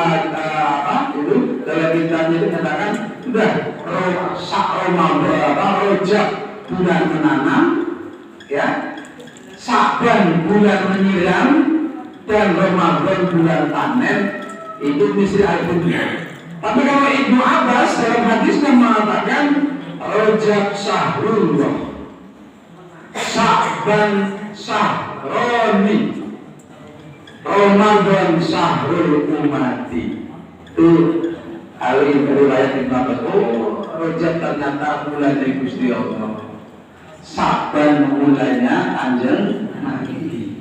itu dalam kitabnya itu mengatakan sudah Rajab bulan menanam, ya, Sya'ban bulan menyiram, dan Ramadan bulan panen. Itu Misri Al-Dunya. Tapi kalau Ibnu Abbas dalam hadisnya mengatakan Rajab syahrullah, Sya'ban syahroni, Ramadan syahrul umati. Itu alih riwayat Ibnu Abbas. Oh, Rajab ternyata bulan dari Gusti Allah, Sya'ban bulannya Kanjeng Nabi,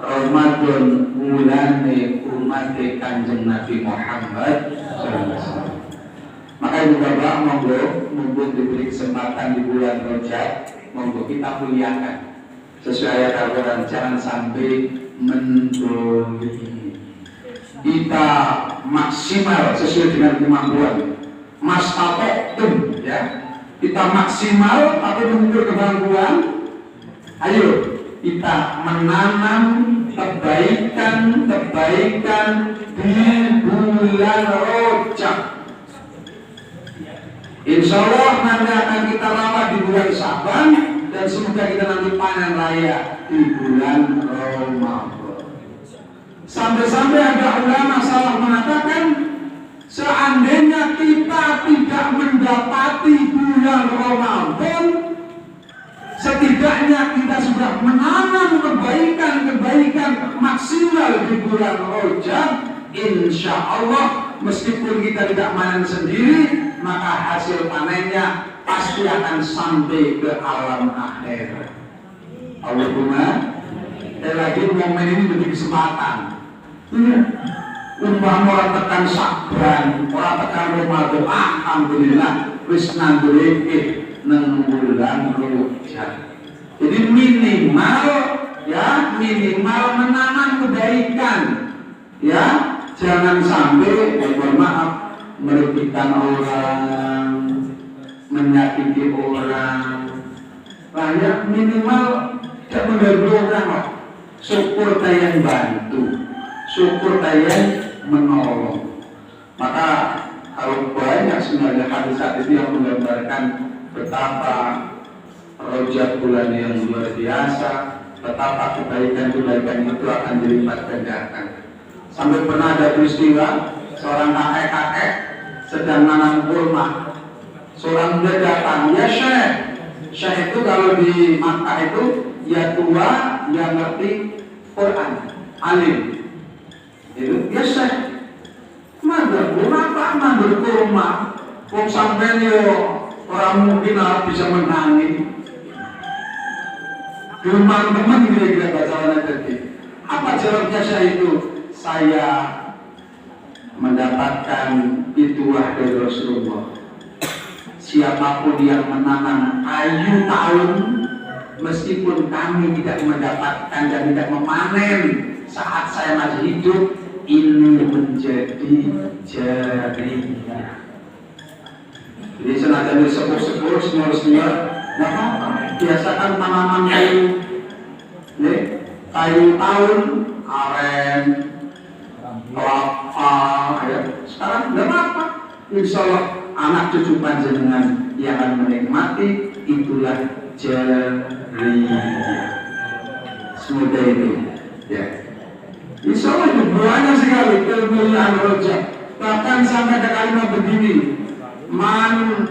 Ramadan bulannya umat Kanjeng Nabi Muhammad SAW. Maka juga Bapak monggo diberi kesempatan di bulan Rajab, monggo kita muliakan sesuai ayat Al-Quran, jangan sampai mendolimi. Kita maksimal sesuai dengan kemampuan, mastata'tum, ya. Kita maksimal atau mengukur kemampuan. Ayo kita menanam kebaikan di bulan Rajab. Insya Allah nanti akan kita rawat di bulan Sya'ban, dan semoga kita nanti panen raya di bulan Ramadan. Sampai-sampai ada ulama salah mengatakan seandainya kita kita tidak mendapati bulan Ramadan, setidaknya kita sudah menanam kebaikan-kebaikan maksimal di bulan Rajab. Insya Allah, meskipun kita tidak panen sendiri, maka hasil panennya pasti akan sampai ke alam akhir. Allahumma, lagi momen ini menjadi kesempatan. Umpama orang tekan Sya'ban, orang tekan Ramadan, alhamdulillah wis nandurike nang bulan Rajab. Jadi minimal menanam kebaikan, ya, jangan sampai mohon maaf merugikan orang, menyakiti orang. Banyak minimal tidak mengganggu orang, syukur yang bantu, syukur yang menolong. Maka kalau banyak sebenarnya hadis-hadis yang menggambarkan betapa Rajab bulan yang luar biasa, betapa kebaikan-kebaikan itu akan dilipat gandakan. Sampai pernah ada peristiwa seorang kakek-kakek sedang nanam kurma. Seorang muda datang, ya Syekh. Syekh itu kalau di Makkah itu ya tua, yang ngerti Quran, alim. Itu ya Syekh. Mandor kurma, kok sampai yo orang mungkin bisa menangis. Teman-teman kira-kira bacaannya tadi. Apa jawabnya saya itu? Saya mendapatkan itulah dari Rasulullah. Siapapun yang menanam kayu tahun, meskipun kami tidak mendapatkan dan tidak memanen saat saya masih hidup, ini menjadi jariah. Jadi senajan disebut-sebut semua nggak apa-apa. Biasakan tanaman kayu tahun, aren, kelapa, ya. Sekarang nggak apa-apa. Insya Allah anak cucu panjenengan yang akan menikmati itulah jariah. Semoga itu, ya. Insya Allah itu banyak sekali kemuliaan Rajab. Bahkan sampai ada kalimat begini, man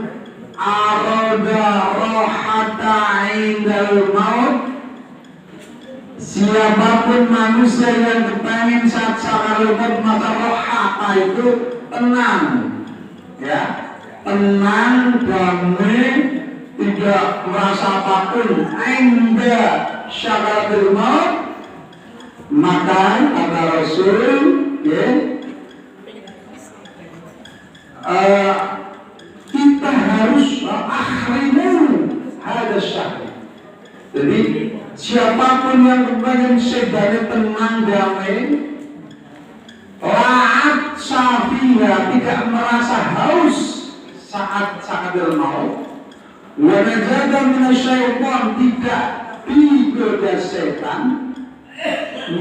arada rohata indal maut, siapapun manusia yang kepengen saat sakaratul maut, maka rohata itu tenang, ya, tenang, damai, tidak merasa apapun. Inda sakaratul maut, maka kata Rasul, ya, kita harus akhrimu hadas syahri. Jadi siapapun yang kepengen sedang tenang, damai, laat safiha, tidak merasa haus saat sakaratul maut, wa najada minasyaitan, tidak digoda setan,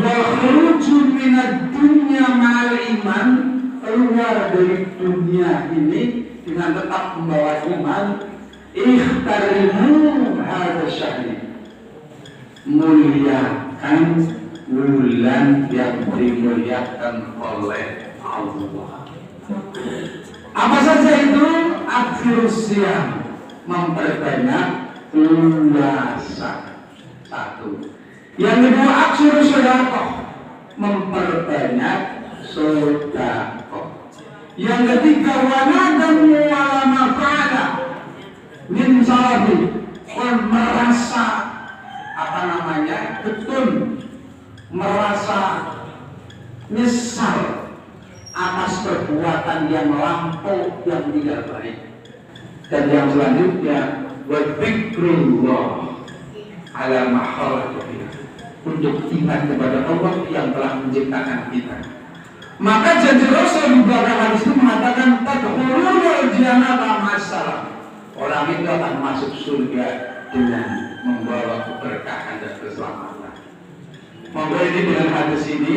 wa khuruju minad dunya ma'al iman, keluar dari dunia ini dengan tetap membawa iman. Ikhtarimu hadza syahri, muliakan bulan yang dimuliakan oleh Allah. Apa saja itu? Akfirus siyam, memperbanyak puasa. Satu. Yang kedua, akfirus sedekah, memperbanyak sedekah. Yang ketiga, wanadamu wala mafa'ala min salabi, merasa betul, merasa nyesal atas perbuatan yang lampau yang tidak baik. Dan yang selanjutnya, wa dzikrullah ala mahalatihi, untuk ingat kepada Allah yang telah menciptakan kita. Maka janji Rasul di belakang hadis itu mengatakan tadkhulul jannata masalah, orang itu akan masuk surga dengan membawa keberkahan dan keselamatan. Monggo ini dengan hadis ini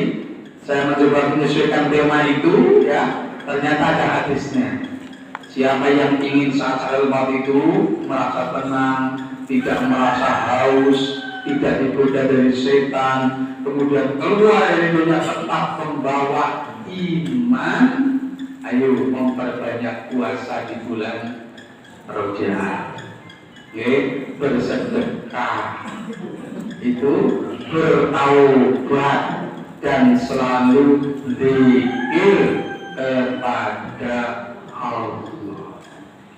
saya mencoba menyesuaikan tema itu, ya. Ternyata ada hadisnya. Siapa yang ingin saat sakaratul maut itu merasa tenang, tidak merasa haus, tidak digoda dari setan, kemudian keluar dari dunia tetap membawa iman, ayo memperbanyak puasa di bulan Rojab. Bersedekah itu, bertaubat, dan selalu zikir kepada Allah.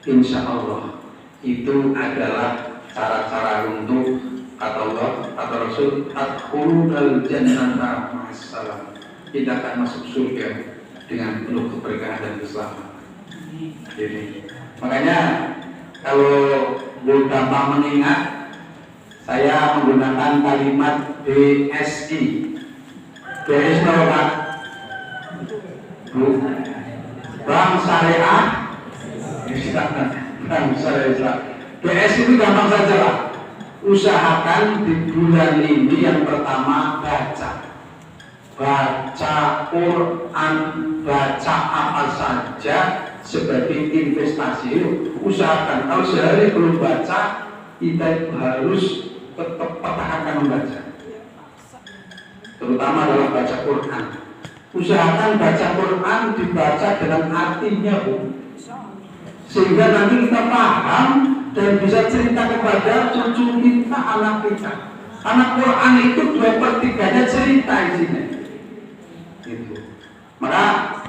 Insya Allah itu adalah cara-cara untuk kata Allah, kata Rasul, adkhulul jannata ma'assalam. Kita akan masuk surga dengan penuh keberkahan dan keselamatan. Jadi, makanya kalau gampang mengingat, saya menggunakan kalimat BSI. BSI apa? Bank Syariah Islam. Bank Syariah Islam. BSI itu gampang saja lah. Usahakan di bulan ini yang pertama baca Quran, baca apa saja sebagai investasi. Usahakan kalau sehari belum baca, kita harus tetap pertahankan membaca, terutama dalam baca Quran. Usahakan baca Quran dibaca dengan artinya, sehingga nanti kita paham dan bisa cerita kepada cucu kita, anak kita. Anak Quran itu 2/3 cerita isinya. Gitu. Maka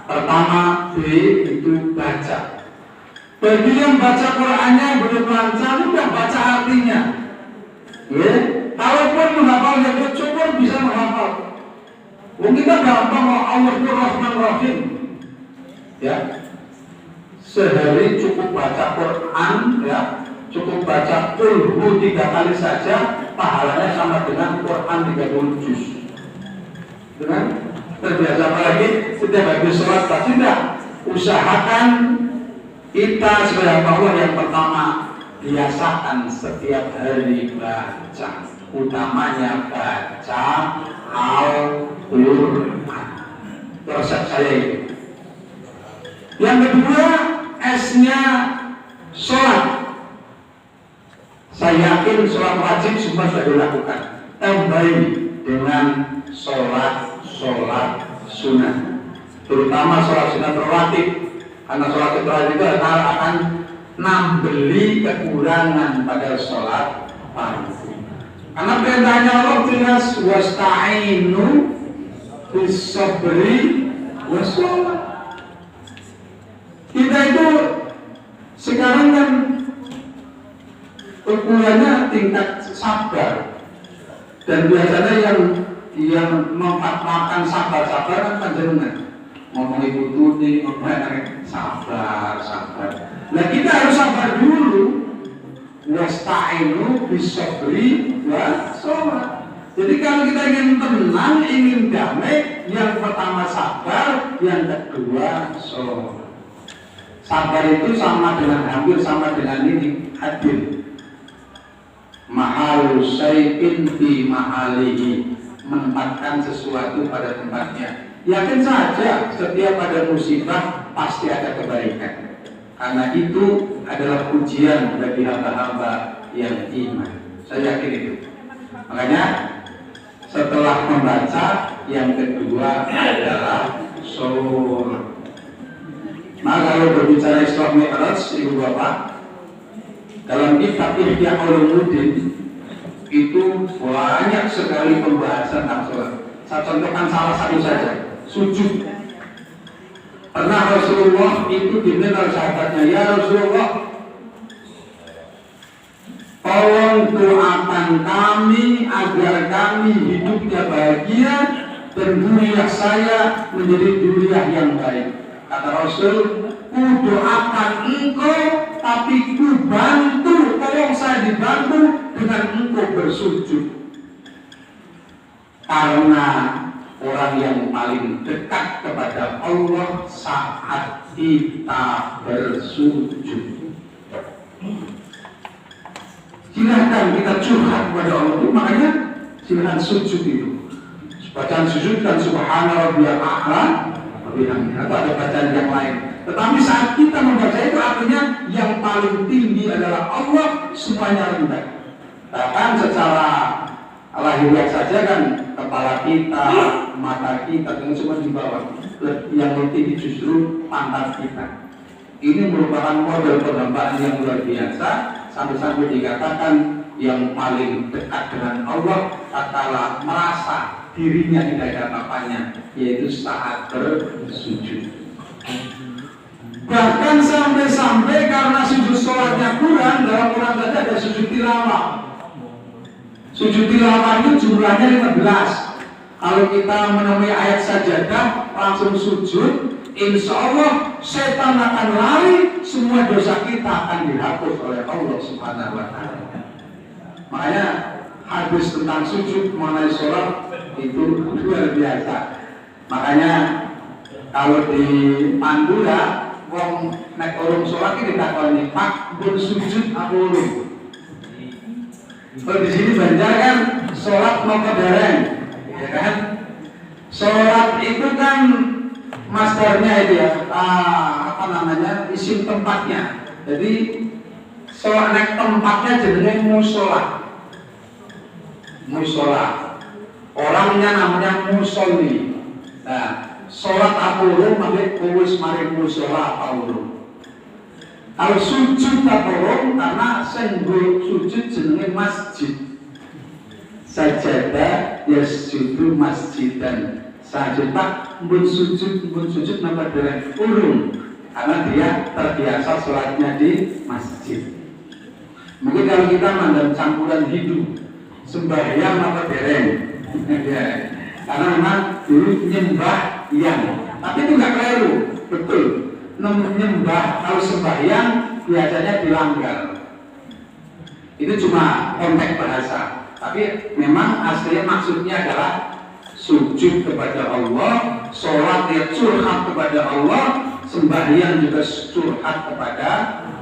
pertama B itu baca. Bagi yang baca Qurannya belum lancar, udah baca artinya. Ya, kalaupun menghafalnya cukup bisa menghafal. Kita gampang, Allahur Rahman Rahim. Ya, sehari cukup baca Quran, ya, cukup baca Qul 3 kali saja, pahalanya sama dengan Quran 30 juz. Dengan terbiasa apalagi setiap habis sholat pasti tidak. Usahakan kita sebagai Allah yang pertama biasakan setiap hari baca, utamanya baca Al-Quran. Resep saya itu. Yang kedua, S-nya sholat. Saya yakin sholat wajib semua sudah dilakukan. Tambahin dengan sholat sunnah, terutama sholat sunnah rawatib. Karena sholat rawatib itu akan nambeli kekurangan pada sholat fardu. Karena perintahnya Allah jelas, wasta'inu bis-sabri was-sholat. Kita itu sekarang kan ukurannya tingkat sabar, dan biasanya yang mempaatkan sabar-sabar kan panjenengan ngomong ibu tuti, ngomong sabar. Nah kita harus sabar dulu. Wasta'inu bis-sabri was-sholat. Jadi kalau kita ingin tenang, ingin damai, yang pertama sabar, yang kedua sholat. Sabar itu hampir sama dengan ini, adil. Mahal syai'in fi mahalihi, menempatkan sesuatu pada tempatnya. Yakin saja setiap ada musibah pasti ada kebaikan, karena itu adalah ujian bagi hamba-hamba yang iman. Saya yakin itu. Makanya setelah membaca, yang kedua adalah sholat. Nah, kalau berbicara Isra Mi'raj, Ibu Bapak, dalam kitab Ihya Ulumuddin itu banyak sekali pembahasan tentang sholat. Saya contohkan salah satu saja, sujud. Pernah Rasulullah itu diminta sahabatnya, ya Rasulullah, tolong doakan kami agar kami hidupnya bahagia dan zuriat saya menjadi zuriat yang baik. Kata Rasul, ku doakan engkau, tapi ku bantu, tolong saya dibantu dengan engkau bersujud. Karena orang yang paling dekat kepada Allah saat kita bersujud. Silahkan kita curhat kepada Allah itu, makanya silahkan sujud itu. Bacaan sujud dan subhana rabbiyal a'la atau ada bacaan yang lain. Tetapi saat kita membaca itu artinya yang paling tinggi adalah Allah, semuanya rendah. Bahkan secara lahiriah saja kan kepala kita, mata kita, semua di bawah. yang tinggi justru pantat kita. Ini merupakan model penghambaan yang luar biasa, sampai-sampai dikatakan yang paling dekat dengan Allah tatkala merasa dirinya tidak ada apa-apanya, yaitu saat bersujud. Bahkan sampai-sampai karena sujud sholatnya kurang, dalam Quran saja ada sujud tilawah. Sujud tilawah itu jumlahnya 15. Kalau kita menemui ayat sajadah langsung sujud, insya Allah setan akan lari, semua dosa kita akan dihapus oleh Allah Subhanahu wa Ta'ala. Makanya hadis tentang sujud mengenai sholat itu luar biasa. Makanya kalau di Pandura, wong nek urung sholat ini takoni Pak pun sujud apa urung? Kalau di sini Banjar kan sholat mau dereng, ya kan? Sholat itu kan masdarnya itu ya, apa namanya, isim tempatnya. Jadi sholat nek tempatnya jenenge musola. Musola, orangnya namanya musolli. Nah, sholat apurung maksudnya kuwis mari musola apurung. Kalau sujud apurung karena senggo sujud jenenge masjid. Sajadah yasjudu masjidan. Sajadah mbun sujud napa dereng urung karena dia terbiasa sholatnya di masjid. Mungkin kalau kita mandang campuran hidup sembahyang apa dereng, ya. Karena memang dulu nyembah yang, tapi itu nggak keliru, betul. Menyembah kalau sembahyang biasanya dilanggar. Itu cuma konteks bahasa, tapi memang aslinya maksudnya adalah sujud kepada Allah, sholat ya curhat kepada Allah, sembahyang juga curhat kepada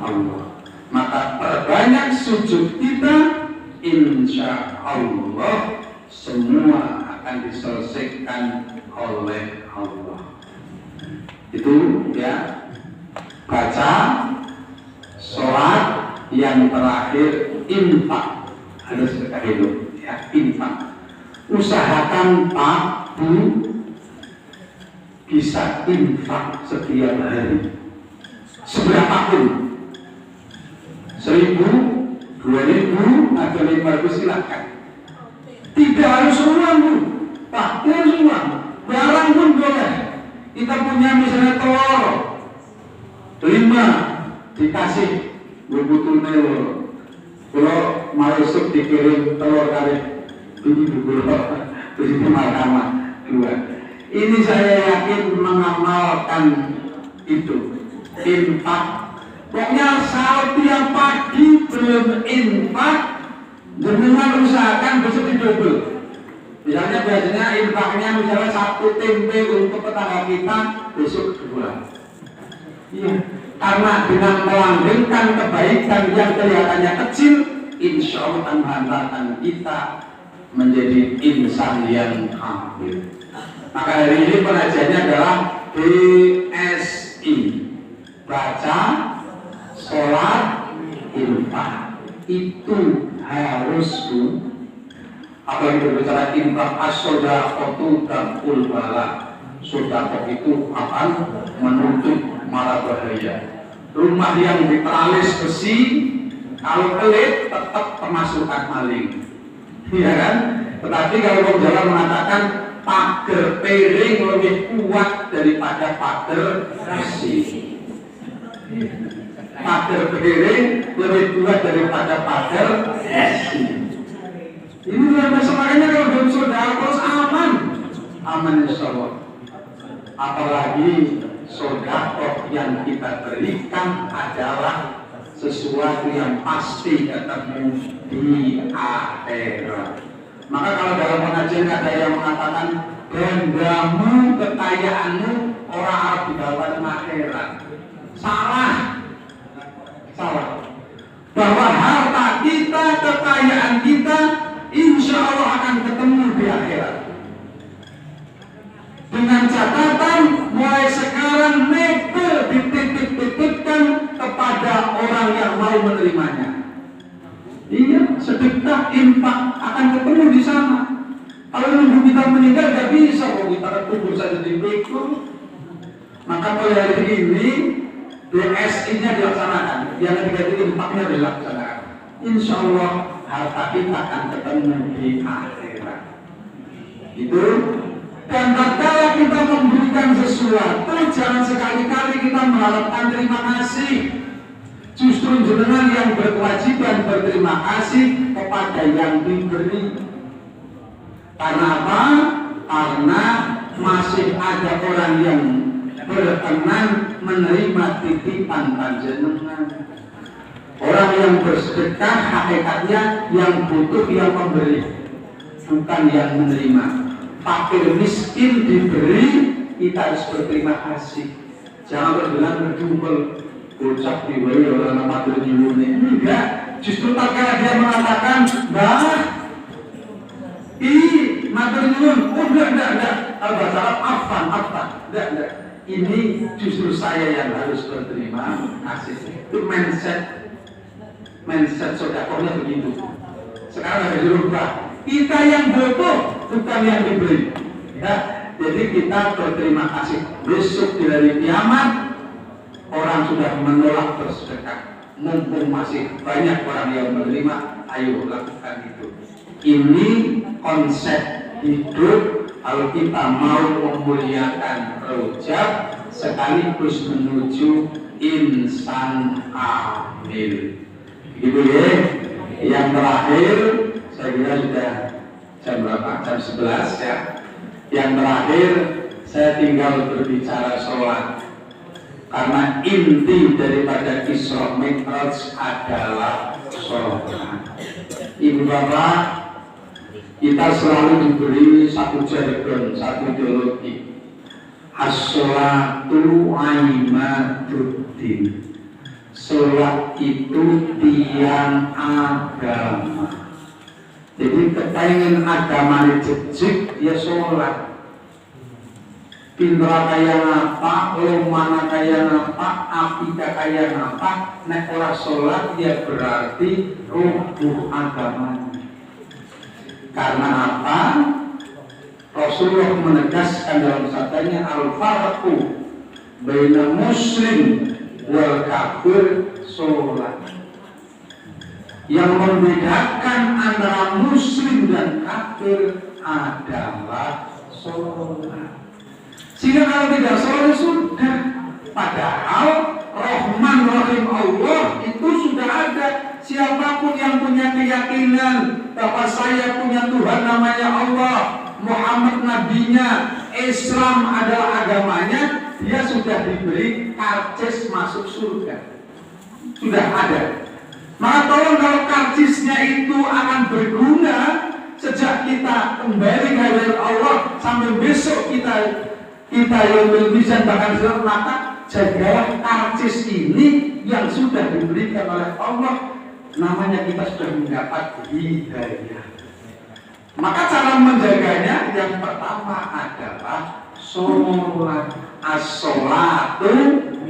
Allah. Maka perbanyak sujud kita, insya Allah semua akan diselesaikan oleh Allah. Itu ya, baca, sholat, yang terakhir infak, harus kita hidup ya, infak. Usahakan Pak Bu bisa infak setiap hari seberapapun, 1.000, 2.000 atau 5.000 silakan. Tidak harus uang Bu, Pak, tidak harus uang, barang pun boleh. Kita punya misalnya telur 5 dikasih bebutuh nelo, kalau masuk dikirim telur kali ini dulu, begitu mahkamah 2. Ini saya yakin mengamalkan itu infak. Pokoknya saat tiap pagi belum infak, jenengan usahakan besok didobel. Misalnya biasanya infaknya misalnya 1 tempe untuk tetangga kita, besok 2. Iya, karena dengan melanggengkan kebaikan yang kelihatannya kecil, insya Allah akan menghantarkan kita menjadi insan yang kamil. Maka hari ini pengajiannya adalah BSI, baca, sholat, infak. Itu harus Bu. Apa yang berbicara infak, as-sodaqatu tamul bala. Sodaqah itu akan menutup mara bahaya. Rumah yang diteralis besi, kalau pelit tetap pemasukan maling, iya kan? Tetapi kalau orang Jawa mengatakan pagar piring lebih kuat daripada pagar besi. Pagar piring lebih kuat daripada pagar besi. Ini luar biasa, makanya kalau belum sudah terus aman insya Allah. Apalagi sedekah yang kita berikan adalah sesuatu yang pasti ketemu di akhirat. Maka kalau dalam pengajian ada yang mengatakan gandamu kekayaanmu orang Arab di dalam akhirat, salah. Bahwa harta kita, kekayaan kita, insya Allah akan ketemu di akhirat. Dengan catatan mulai sekarang nego dititip-titipkan kepada orang yang mau menerimanya. Iya, sedekah infak akan ketemu di sana. Kalau nunggu kita meninggal nggak bisa, kalau kita kubur saja di beko, Maka mulai hari ini BSI-nya dilaksanakan, yang ketiga itu impaknya dilaksanakan. Insya Allah harta kita akan ketemu di akhirat. Itu. Dan tatkala kita memberikan sesuatu, jangan sekali-kali kita mengharapkan terima kasih. Justru jenengan yang berkewajiban berterima kasih kepada yang diberi. Karena apa? Karena masih ada orang yang berkenan menerima titipan panjenengan. Orang yang bersedekah hakikatnya yang butuh yang memberi, bukan yang menerima. Fakir miskin diberi, kita harus berterima kasih. Jangan berbilang berjubel, bocah diberi orang nama berjubel. Enggak, justru tatkala dia mengatakan, bah, matur nyuwun, enggak. Kalau bahasa Arab, afan, enggak. Ini justru saya yang harus berterima kasih. Itu mindset sodakohnya begitu. Sekarang harus dirubah. Kita yang butuh, bukan yang diberi. Ya, jadi kita berterima kasih. Besok di hari kiamat, orang sudah menolak bersedekah. Mumpung masih banyak orang yang menerima, ayo lakukan itu. Ini konsep hidup kalau kita mau memuliakan rojak sekaligus menuju insan kamil. Gitu ya. Yang terakhir, saya kira sudah jam berapa? Jam 11 ya. Yang terakhir, saya tinggal berbicara sholat. Karena inti daripada Isra Mi'raj adalah sholat. Ibu bapak, kita selalu diberi satu jargon, satu ideologi. As-sholatu aimaduddin. Sholat itu tiang agama. Jadi kepengen agama jejik, ya sholat. Pintra kaya apa, lomana kaya apa, apika kaya apa, nek ora sholat ya berarti rubuh agamanya. Karena apa? Rasulullah menegaskan dalam sabdanya al-farqu baina muslim wal kafir sholat. Yang membedakan antara muslim dan kafir adalah sholat. Sehingga kalau tidak sholat sudah, padahal Rahman Rahim Allah itu sudah ada. Siapapun yang punya keyakinan bahwa saya punya Tuhan namanya Allah, Muhammad nabinya, Islam adalah agamanya, dia sudah diberi karcis masuk surga. Sudah ada. Maka tolong kalau karcisnya itu akan berguna sejak kita kembali kepada Allah sampai besok kita yang bisa bahkan sudah maka jagalah karcis ini yang sudah diberikan oleh Allah. Namanya kita sudah mendapat hidayah. Maka cara menjaganya yang pertama adalah sholat. As-sholatu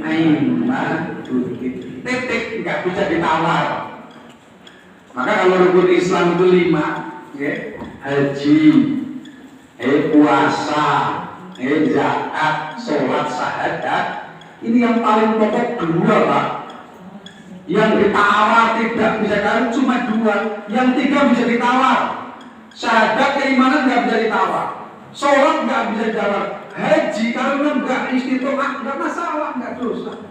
aimaduddin. Titik, nggak bisa ditawar. Maka kalau rukun Islam itu 5, ya, haji, puasa, zakat, sholat, syahadat. Ini yang paling pokok 2, Pak. Yang ditawar tidak bisa ditawar cuma 2, yang 3 bisa ditawar. Syahadat keimanan nggak bisa ditawar, sholat nggak bisa ditawar, haji kalau nggak istiqomah nggak masalah, nggak dosa.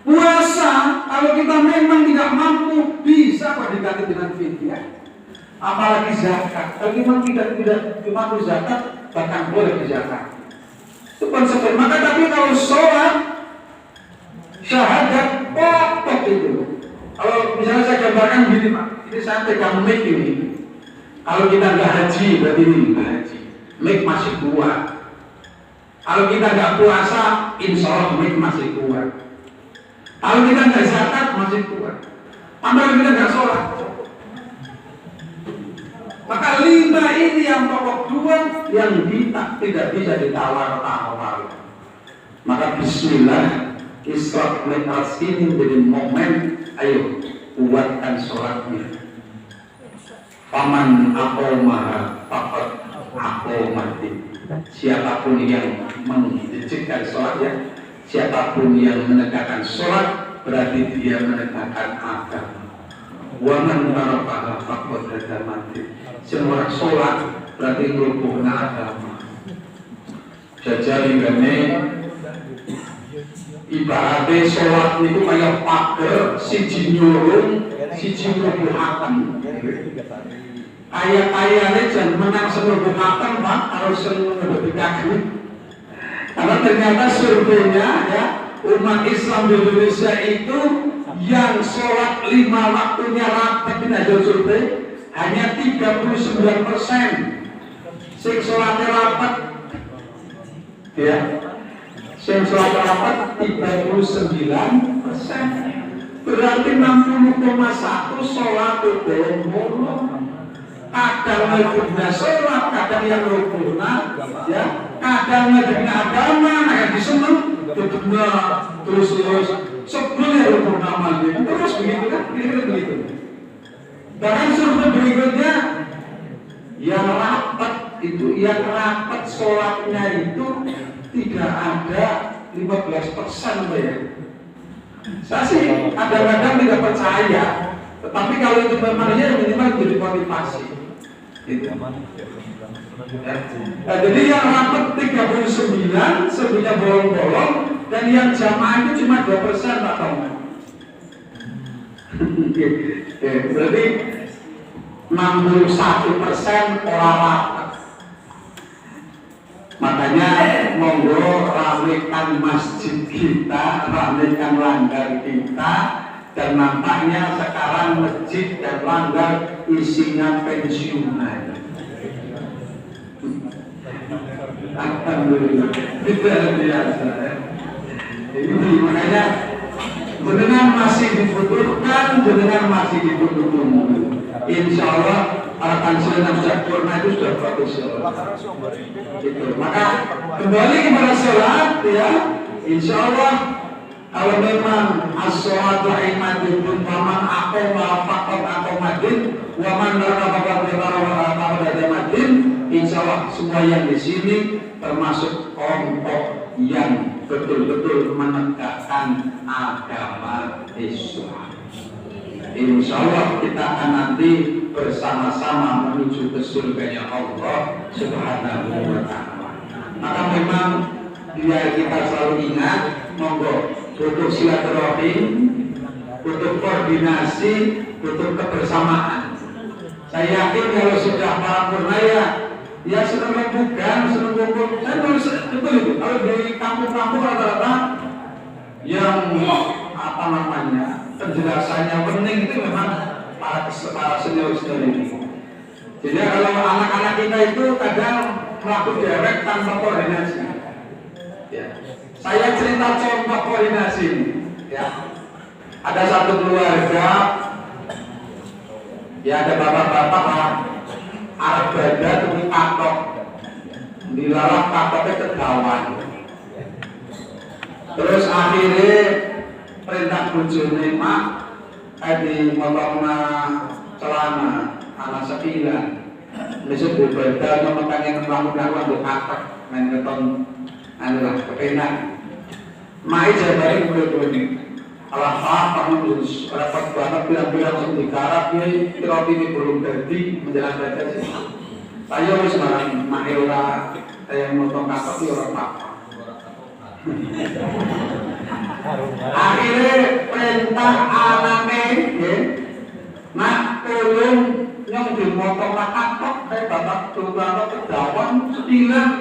Puasa kalau kita memang tidak mampu bisa kok diganti dengan fidyah. Apalagi zakat, kalau memang tidak mampu zakat bahkan boleh zakat. Itu konsekuensi. Maka tapi kalau sholat, syahadat pokok itu. Kalau misalnya saya gambarkan begini Pak, ini saya pegang mic ini. Kalau kita nggak haji berarti ini nggak haji, mic masih kuat. Kalau kita nggak puasa, insya Allah mic masih kuat. Kalau kita nggak zakat masih kuat. Kalau kita nggak sholat. Maka 5 ini yang pokok 2 yang tidak bisa ditawar-tawar. Maka bismillah, Isra Mi'raj ini menjadi momen, ayo kuatkan sholatnya. Paman aqamaha faqad aku mati. Siapapun yang menjejikkan sholat ya, siapapun yang menegakkan sholat berarti dia menegakkan agama. Waman tarakaha faqad mati. Semua sholat berarti merupakan agama. Jajal ini ibaratnya sholat itu kayak pagar siji nyurung siji mlebuhaken. Kaya-kayanya jangan menang semlebuhaken Pak, harus semlebuhaken. Karena ternyata surveinya ya, umat Islam di Indonesia itu yang sholat 5 waktunya rapat ini ada survei hanya 39%. Sing sholatnya rapat ya, sing sholat rapat 39%. Berarti 60,1 sholat bolong-bolong. Kadang ngedukna sholat, kadang yang rukuna, ya, kadang ngedukna agama, yang diseneng, tutupnya terus sebelumnya rukuna mandi, terus begitu kan, kira-kira begitu. Bahkan survei berikutnya, yang rapat itu, yang rapat sholatnya itu tidak ada 15% ya. Saya sih kadang-kadang tidak percaya, tetapi kalau itu memangnya minimal jadi motivasi. Gitu. Ya. Nah, jadi yang rapat 39, sebenarnya bolong-bolong, dan yang jamaah itu cuma 2% Pak Tom. Berarti 61% orang rapat. Makanya monggo ramekan masjid kita, ramekan langgar kita, dan nampaknya sekarang masjid dan langgar isinya pensiunan. Alhamdulillah, luar biasa. Ini makanya jenengan masih dibutuhkan, jenengan masih dibutuhkan. Insya Allah harapan saya sempurna itu sudah bagus. Gitu. Maka kembali kepada sholat ya, insya Allah kalau memang as-sholatu imadun faman aqama faqad aqamadin wa man daraba faqad madin. Insya Allah semua yang di sini termasuk kelompok yang betul-betul menegakkan agama Islam. Insya Allah kita akan nanti bersama-sama menuju ke surganya Allah Subhanahu wa Ta'ala. Maka memang biar kita selalu ingat, monggo butuh silaturahim, butuh koordinasi, butuh kebersamaan. Saya yakin kalau sudah paripurna ya senang membuka, senang kumpul. Saya tulis betul itu. Kalau di kampung-kampung rata-rata yang apa namanya penjelasannya penting itu memang para senior-senior ini. Jadi kalau anak-anak kita itu kadang melakukan direct tanpa koordinasi. Ya. Saya cerita contoh koordinasi ini. Ya. Ada satu keluarga, ya ada bapak-bapak arep badan demi katok, dilarang katoknya kegawan. Terus akhirnya perintah bojone mak di motongna celana anak sekilan. Besok berbeda memegang yang ngelamun-ngelamun untuk katok main keton adalah kepenak. Mai jabari kudu-kudu. Alah kamu harus rapat banget bilang-bilang langsung digarap ya, kira ini belum jadi menjelang baca sih. Saya harus marah Mahela, saya motong katok di orang apa. Akhirnya perintah anaknya, ya, nak tolong yang dimotong katok, kayak bapak turun kedawan setilan,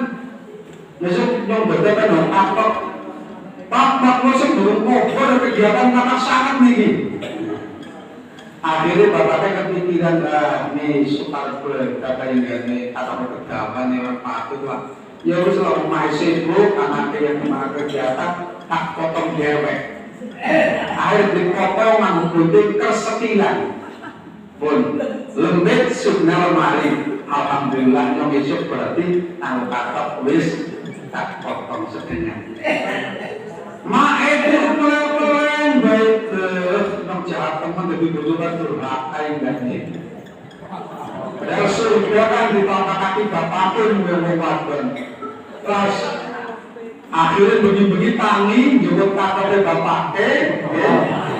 besok yang berbeda dengan katok. Pak sebelum kotor kegiatan kakak sangat nih. Akhirnya bapaknya kepikiran nih sukar kata yang ini kata kegaman yang patut lah. Ya harus selalu main sibuk anak yang kemarin kegiatan tak potong dewek. Akhir dipotong mengikuti kesetilan. Pun lembut sunnah lemari. Alhamdulillah yang besok berarti tanggung katok wis tak potong setengah. Itu pelan-pelan baik nang jahat teman lebih berubah durhaka yang gani. Dan surga kan ditapakake bapake mulai wadon. Terus akhirnya bengi-bengi tangi njupuk katoke bapake,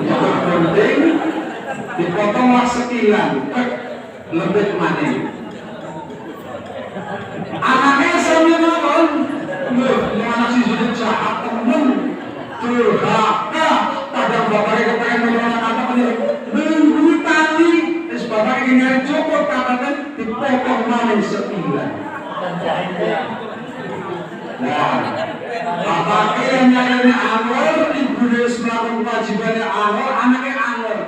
njupuk gunting, dipotonglah sekilan, lembut maning. Anaknya sambil nonton, mana sih sudah jahat temen, durhaka, kadang bapaknya kepengen menolong anak bengi tangi, terus bapaknya ingin cukup katakan dipotong maning sekilan. Nah, bapaknya yang nyayangnya angor, ibu dia melakukan kewajibannya angor, anaknya angor.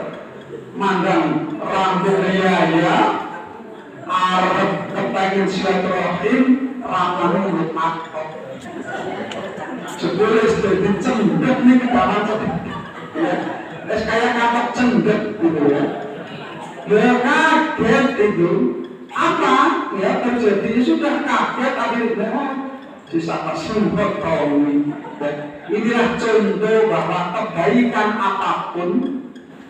Mandang rambut ya, arep kepengen silaturahim, ramane urut matok. Jebule dadi cendek nih ke dalam cendek. Ya, es kayak kapak cendek gitu ya. Ya kaget itu. Apa? Ya terjadi sudah kaget akhirnya disapa sumber kaum. Inilah contoh bahwa kebaikan apapun,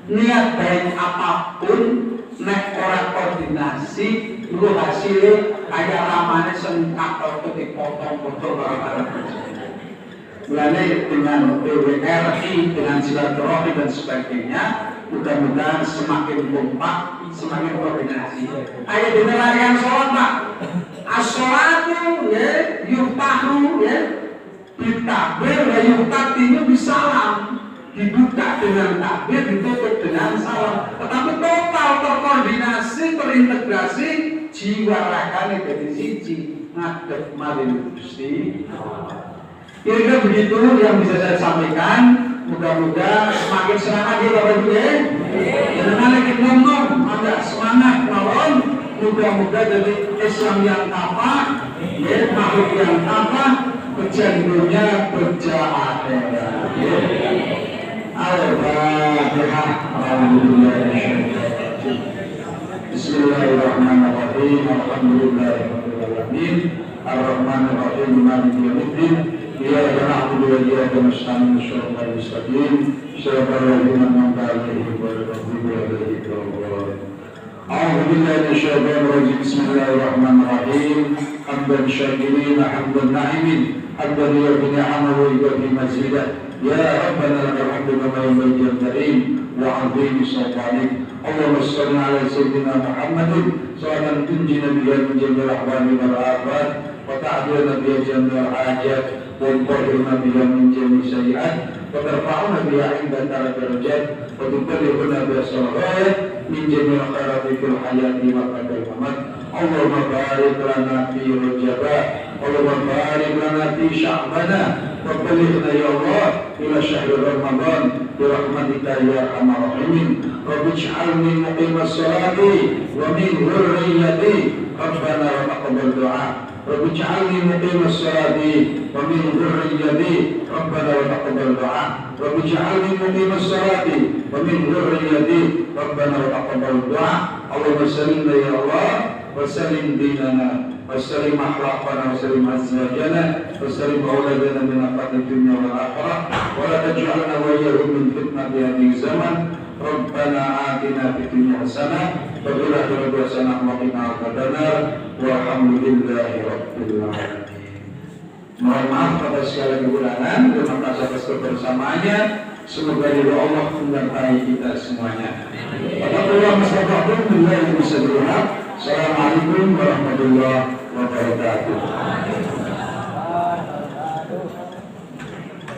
niat baik apapun, nek ora koordinasi, lu hasilnya kayak ramane sengkak atau dipotong-potong barang-barang. Mulai dengan PWRI, dengan silaturahmi dan sebagainya, mudah-mudahan semakin kompak, semakin koordinasi. Kayak di nerangkan sholat Pak, as-sholatu ya, yuftahu ya, ditakbir ya yuftatinya bisalam, dibuka dengan takbir, ditutup dengan salam. Tetapi total terkoordinasi, terintegrasi, jiwa ragane dari siji ngadep maring Gusti. Kira-kira begitu yang bisa saya sampaikan. Mudah-mudahan semakin semangat ya Bapak Ibu ya. Jangan lagi ngomong, ada semangat mawon. Mudah-mudahan dari Islam yang tampak, ya makhluk yang tampak, berjandunya berjahatnya. Al-Fatihah. Bismillahirrahmanirrahim. Alhamdulillahirrahmanirrahim. Ar-Rahmanirrahim. Maliki yaumiddin. Iyyaka na'budu wa iyyaka nasta'in. Shiratal mustaqim. Shiratal ladzina an'amta 'alaihim ghairil maghdubi 'alaihim waladdallin. A'udzu billahi minasyaitonir rajim. Bismillahirrahmanirrahim. Hamdan syakirin, hamdan na'imin, hamdan yu'ti ni'amahu wa yu'ti mazidah. Ya Rabbana lakal hamdu kama yanbaghi li karim wa 'azimi sultanik. Allahumma shalli 'ala sayyidina Muhammadin salatan tunjina biha min jami'il ahwali wal afat wa ta'diluna biha jami'al hajat wa tudhhiruna biha min jami'i sayyi'at wa tarfa'una biha 'indaka darajat wa tuballighuna biha salawat min jami'il khairati fil hayati wa fil mamat. Allahumma barik lana fi Rajaba, Allahumma barik lana fi Sya'bana, wa balighna ya Allah ila syahr Ramadan bi rahmatika ya arhamar rahimin. Rabbi ij'alni muqimas salati wa min dhurriyyati Rabbana wa taqabbal du'a. Rabbi ij'alni muqimas salati wa min dhurriyyati Rabbana wa taqabbal du'a. Rabbi ij'alni muqimas salati wa min dhurriyyati Rabbana wa taqabbal du'a. Allahumma sallim ya Allah wa sallim dinana wa sallim akhlaqana wa sallim azwajana wa sallim auladana min afati dunya wal akhirah wa la taj'alna wa iyyahum min fitnati hadhihi zaman. Rabbana atina fid dunya hasanah wa fil akhirati hasanah wa qina adzabannar walhamdulillahi rabbil alamin. Mohon maaf atas segala kekurangan. Terima kasih atas kebersamaannya. Semoga ridho Allah menyertai kita semuanya. Assalamualaikum warahmatullahi wabarakatuh.